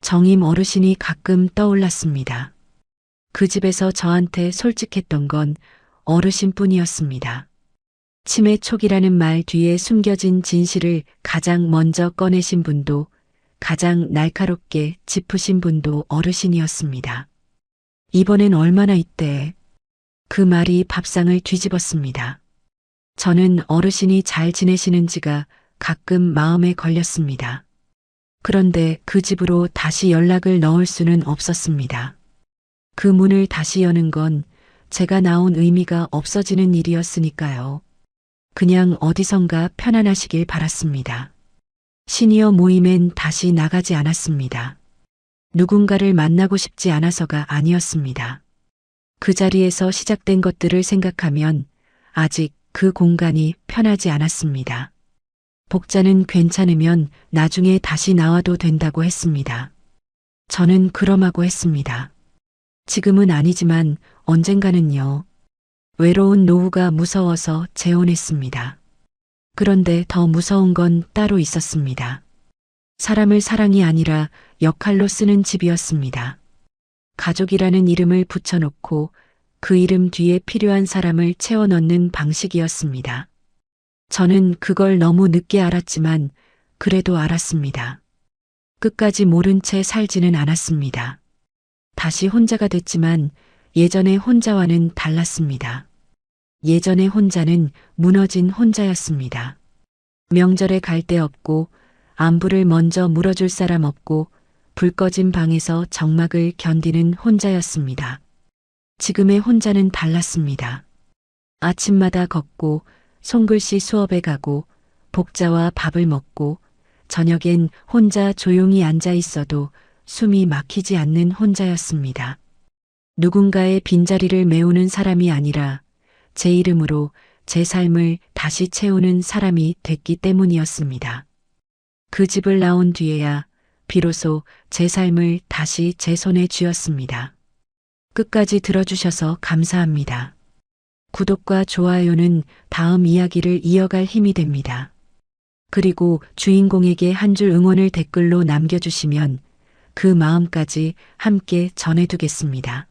정임 어르신이 가끔 떠올랐습니다. 그 집에서 저한테 솔직했던 건 어르신뿐이었습니다. 치매 촉이라는 말 뒤에 숨겨진 진실을 가장 먼저 꺼내신 분도 가장 날카롭게 짚으신 분도 어르신이었습니다. 이번엔 얼마나 있대? 그 말이 밥상을 뒤집었습니다. 저는 어르신이 잘 지내시는지가 가끔 마음에 걸렸습니다. 그런데 그 집으로 다시 연락을 넣을 수는 없었습니다. 그 문을 다시 여는 건 제가 나온 의미가 없어지는 일이었으니까요. 그냥 어디선가 편안하시길 바랐습니다. 시니어 모임엔 다시 나가지 않았습니다. 누군가를 만나고 싶지 않아서가 아니었습니다. 그 자리에서 시작된 것들을 생각하면 아직 그 공간이 편하지 않았습니다. 복자는 괜찮으면 나중에 다시 나와도 된다고 했습니다. 저는 그럼하고 했습니다. 지금은 아니지만 언젠가는요. 외로운 노후가 무서워서 재혼했습니다. 그런데 더 무서운 건 따로 있었습니다. 사람을 사랑이 아니라 역할로 쓰는 집이었습니다. 가족이라는 이름을 붙여놓고 그 이름 뒤에 필요한 사람을 채워 넣는 방식이었습니다. 저는 그걸 너무 늦게 알았지만 그래도 알았습니다. 끝까지 모른 채 살지는 않았습니다. 다시 혼자가 됐지만 예전의 혼자와는 달랐습니다. 예전의 혼자는 무너진 혼자였습니다. 명절에 갈 데 없고 안부를 먼저 물어줄 사람 없고 불 꺼진 방에서 적막을 견디는 혼자였습니다. 지금의 혼자는 달랐습니다. 아침마다 걷고 손글씨 수업에 가고 복자와 밥을 먹고 저녁엔 혼자 조용히 앉아 있어도 숨이 막히지 않는 혼자였습니다. 누군가의 빈자리를 메우는 사람이 아니라 제 이름으로 제 삶을 다시 채우는 사람이 됐기 때문이었습니다. 그 집을 나온 뒤에야 비로소 제 삶을 다시 제 손에 쥐었습니다. 끝까지 들어주셔서 감사합니다. 구독과 좋아요는 다음 이야기를 이어갈 힘이 됩니다. 그리고 주인공에게 한 줄 응원을 댓글로 남겨주시면 그 마음까지 함께 전해두겠습니다.